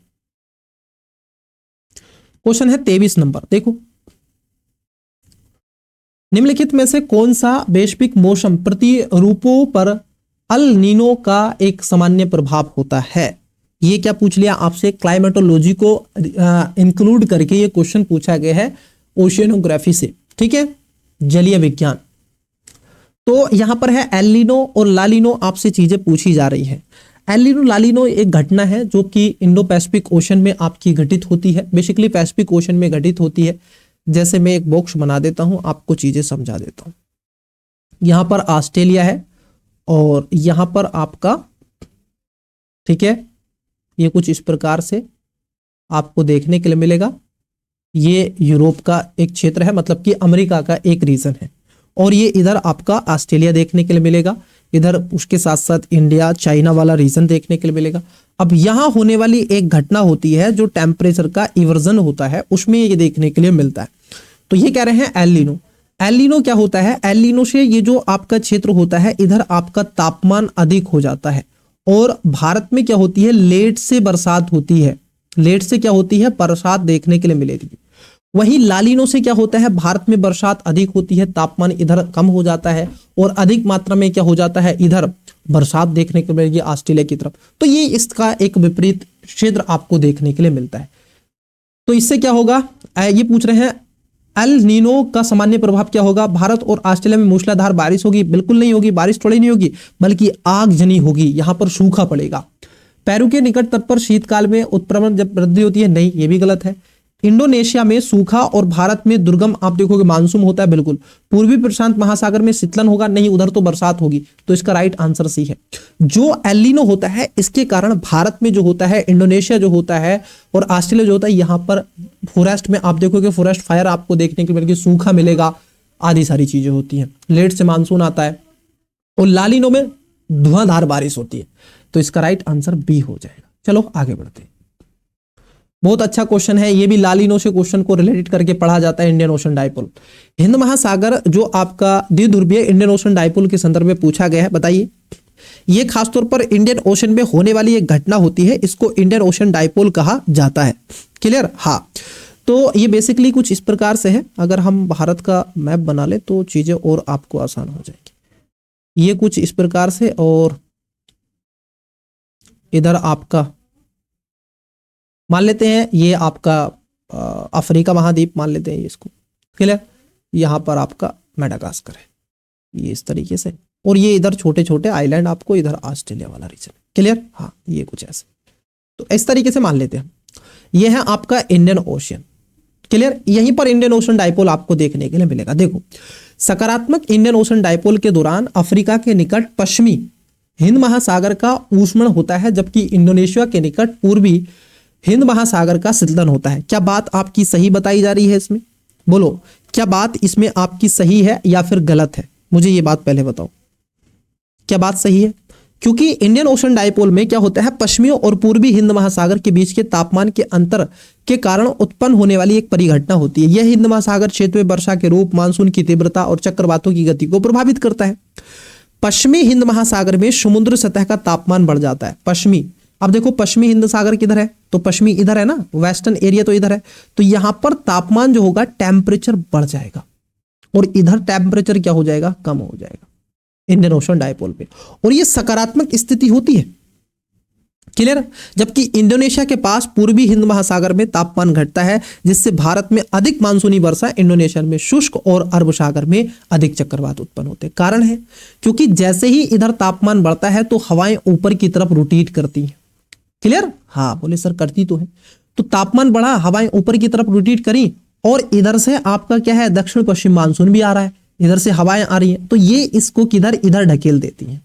क्वेश्चन है 23 नंबर, देखो, निम्नलिखित में से कौन सा वैश्विक मौसम प्रतिरूपों पर अल नीनो का एक सामान्य प्रभाव होता है। ये क्या पूछ लिया आपसे, क्लाइमेटोलॉजी को इंक्लूड करके ये क्वेश्चन पूछा गया है ओशियनोग्राफी से, ठीक है, जलीय विज्ञान। तो यहां पर है एल नीनो और ला नीनो, आपसे चीजें पूछी जा रही है। एल नीनो ला नीनो एक घटना है जो कि इंडो पैसिफिक ओशन में आपकी घटित होती है, बेसिकली पैसिफिक ओशन में घटित होती है। जैसे मैं एक बॉक्स बना देता हूं, आपको चीजें समझा देता हूं। यहां पर ऑस्ट्रेलिया है और यहां पर आपका, ठीक है, ये कुछ इस प्रकार से आपको देखने के लिए मिलेगा। ये यूरोप का एक क्षेत्र है, मतलब कि अमेरिका का एक रीजन है, और ये इधर आपका ऑस्ट्रेलिया देखने के लिए मिलेगा, इधर उसके साथ साथ इंडिया चाइना वाला रीजन देखने के लिए मिलेगा। अब यहां होने वाली एक घटना होती है जो टेम्परेचर का इवर्जन होता है, उसमें ये देखने के लिए मिलता है। तो ये कह रहे हैं एल नीनो। एल नीनो क्या होता है, एल नीनो से ये जो आपका क्षेत्र होता है, इधर आपका तापमान अधिक हो जाता है, और भारत में क्या होती है, लेट से बरसात होती है, लेट से क्या होती है, बरसात देखने के लिए मिलेगी। वहीं लालिनो से क्या होता है, भारत में बरसात अधिक होती है, तापमान इधर कम हो जाता है, और अधिक मात्रा में क्या हो जाता है, इधर बरसात देखने को मिलेगी ऑस्ट्रेलिया की तरफ। तो ये इसका एक विपरीत क्षेत्र आपको देखने के लिए मिलता है। तो इससे क्या होगा, ये पूछ रहे हैं एल नीनो का सामान्य प्रभाव क्या होगा, भारत और ऑस्ट्रेलिया में मूसलाधार बारिश होगी, बिल्कुल नहीं होगी, बारिश थोड़ी नहीं होगी, बल्कि आगजनी होगी, यहां पर सूखा पड़ेगा। पेरू के निकट तट पर शीतकाल में उत्प्रमण जब वृद्धि होती है, नहीं, ये भी गलत है। इंडोनेशिया में सूखा और भारत में दुर्गम आप देखोगे मानसून होता है, बिल्कुल। पूर्वी प्रशांत महासागर में शीतलन होगा, नहीं, उधर तो बरसात होगी। तो इसका राइट आंसर सी है। जो एल नीनो होता है, इसके कारण भारत में जो होता है, इंडोनेशिया जो होता है और ऑस्ट्रेलिया जो होता है, यहाँ पर फॉरेस्ट में आप देखोगे फॉरेस्ट फायर आपको देखने के लिए मिलेगी, सूखा मिलेगा, आदि सारी चीजें होती हैं। लेट से मानसून आता है, और ला नीनो में धुआंधार बारिश होती है। तो इसका राइट आंसर बी हो जाएगा। चलो आगे बढ़ते हैं। बहुत अच्छा क्वेश्चन है, ये भी ला नीनो से क्वेश्चन को रिलेटेड करके पढ़ा जाता है। इंडियन ओशन डाइपोल, हिंद महासागर जो आपका द्विध्रुवीय इंडियन ओशन डाइपोल के संदर्भ में पूछा गया है, बताइए ये खासतौर पर इंडियन ओशन में होने वाली एक घटना होती है, इसको इंडियन ओशन डाइपोल कहा जाता है। क्लियर? हाँ, तो ये बेसिकली कुछ इस प्रकार से है। अगर हम भारत का मैप बना ले तो चीजें और आपको आसान हो जाएगी। ये कुछ इस प्रकार से, और इधर आपका मान लेते हैं ये आपका अफ्रीका महाद्वीप मान लेते हैं इसको। क्लियर? यहाँ पर आपका मेडागास्कर है, ये इस तरीके से, और ये इधर छोटे छोटे आइलैंड आपको इधर ऑस्ट्रेलिया वाला रीजन। क्लियर? हाँ, ये कुछ ऐसे, तो इस तरीके से मान लेते हैं। ये है आपका इंडियन ओशन। क्लियर? यहीं पर इंडियन ओशन डाइपोल आपको देखने के लिए मिलेगा। देखो, सकारात्मक इंडियन ओशन डाइपोल के दौरान अफ्रीका के निकट पश्चिमी हिंद महासागर का ऊष्मण होता है, जबकि इंडोनेशिया के निकट पूर्वी हिंद महासागर का शीतलन होता है। क्या बात आपकी सही बताई जा रही है इसमें? बोलो, क्या बात इसमें आपकी सही है या फिर गलत है? मुझे ये बात पहले बताओ, क्या बात सही है? क्योंकि इंडियन ओशन डाइपोल में क्या होता है, पश्चिमी और पूर्वी हिंद महासागर के बीच के तापमान के अंतर के कारण उत्पन्न होने वाली एक परिघटना होती है। यह हिंद महासागर क्षेत्र में वर्षा के रूप, मानसून की तीव्रता और चक्रवातों की गति को प्रभावित करता है। पश्चिमी हिंद महासागर में समुद्र सतह का तापमान बढ़ जाता है। पश्चिमी, अब देखो पश्चिमी हिंद सागर किधर है, तो पश्चिमी इधर है ना, वेस्टर्न एरिया तो इधर है, तो यहां पर तापमान जो होगा, टेम्परेचर बढ़ जाएगा, और इधर टेम्परेचर क्या हो जाएगा, कम हो जाएगा इंडियन ओशन डाइपोल पे, और ये सकारात्मक स्थिति होती है। क्लियर? जबकि इंडोनेशिया के पास पूर्वी हिंद महासागर में तापमान घटता है, जिससे भारत में अधिक मानसूनी वर्षा, इंडोनेशिया में शुष्क और अरब सागर में अधिक चक्रवात उत्पन्न होते हैं। कारण है क्योंकि जैसे ही इधर तापमान बढ़ता है तो हवाएं ऊपर की तरफ रोटेट करती हैं। क्लियर? हाँ, बोले सर करती तो है। तो तापमान बढ़ा, हवाएं ऊपर की तरफ रोटेट करी, और इधर से आपका क्या है, दक्षिण पश्चिम मानसून भी आ रहा है, इधर से हवाएं आ रही हैं, तो ये इसको किधर, इधर ढकेल देती हैं।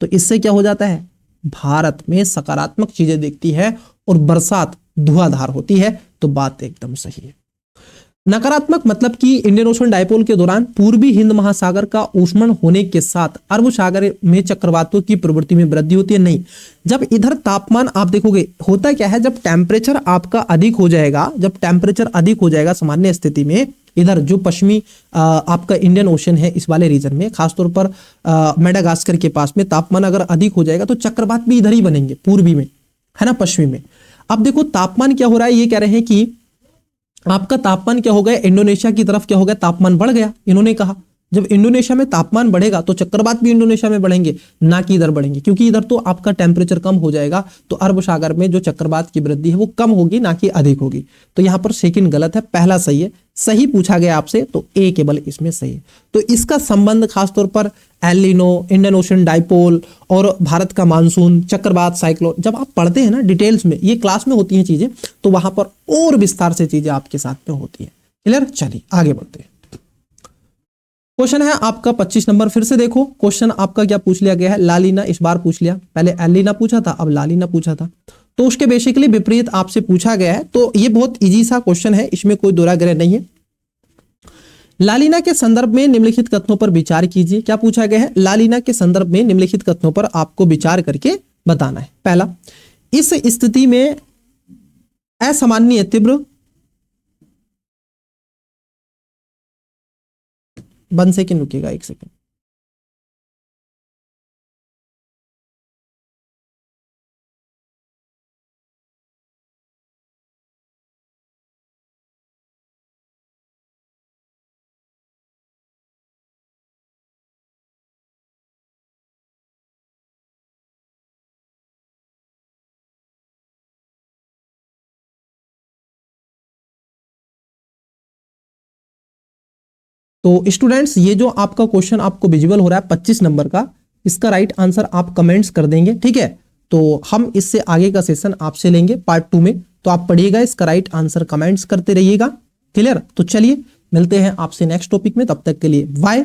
तो इससे क्या हो जाता है, भारत में सकारात्मक चीजें दिखती है और बरसात धुआंधार होती है। तो बात एकदम सही है। नकारात्मक मतलब कि इंडियन ओशन डाइपोल के दौरान पूर्वी हिंद महासागर का ऊष्मण होने के साथ अरब सागर में चक्रवातों की प्रवृत्ति में वृद्धि होती है। नहीं, जब इधर तापमान आप देखोगे, होता क्या है, जब टेम्परेचर आपका अधिक हो जाएगा, जब टेम्परेचर अधिक हो जाएगा सामान्य स्थिति में, इधर जो पश्चिमी आपका इंडियन ओशन है, इस वाले रीजन में, खासतौर पर मेडागास्कर के पास में तापमान अगर अधिक हो जाएगा तो चक्रवात भी इधर ही बनेंगे, पूर्वी में, है ना, पश्चिमी में। अब देखो तापमान क्या हो रहा है, ये कह रहे हैं कि आपका तापमान क्या हो गया, इंडोनेशिया की तरफ क्या हो गया, तापमान बढ़ गया। इन्होंने कहा जब इंडोनेशिया में तापमान बढ़ेगा तो चक्रवात भी इंडोनेशिया में बढ़ेंगे, ना कि इधर बढ़ेंगे, क्योंकि इधर तो आपका टेम्परेचर कम हो जाएगा, तो अरब सागर में जो चक्रवात की वृद्धि है वो कम होगी, ना कि अधिक होगी। तो यहां पर सेकंड गलत है, पहला सही है। सही पूछा गया आपसे तो ए केवल इसमें सही है। तो इसका संबंध खासतौर पर El Nino, Indian ocean dipole और भारत का मानसून, चक्रवात, साइक्लोन, जब आप पढ़ते हैं ना डिटेल्स में, ये क्लास में होती हैं चीजें, तो वहां पर और विस्तार से चीजें आपके साथ में होती है। क्लियर? चलिए आगे बढ़ते हैं। क्वेश्चन है आपका 25 नंबर। फिर से देखो क्वेश्चन आपका क्या पूछ लिया गया है, लालीना इस बार पूछ लिया, पहले एलिना पूछा था, अब लालीना पूछा था, तो उसके बेसिकली विपरीत आपसे पूछा गया है। तो ये बहुत इजी सा क्वेश्चन है, इसमें कोई दोहराग्रह नहीं है। लालीना के संदर्भ में निम्नलिखित कथनों पर विचार कीजिए। क्या पूछा गया है, लालीना के संदर्भ में निम्नलिखित कथनों पर आपको विचार करके बताना है। पहला, इस स्थिति में असामान्य तीव्र, 1 सेकेंड रुकिएगा, 1 सेकेंड। तो स्टूडेंट्स, ये जो आपका क्वेश्चन आपको विजुअल हो रहा है 25 नंबर का, इसका राइट आंसर आप कमेंट्स कर देंगे, ठीक है। तो हम इससे आगे का सेशन आपसे लेंगे पार्ट 2 में, तो आप पढ़िएगा, इसका राइट आंसर कमेंट्स करते रहिएगा। क्लियर? तो चलिए मिलते हैं आपसे नेक्स्ट टॉपिक में, तब तक के लिए बाय।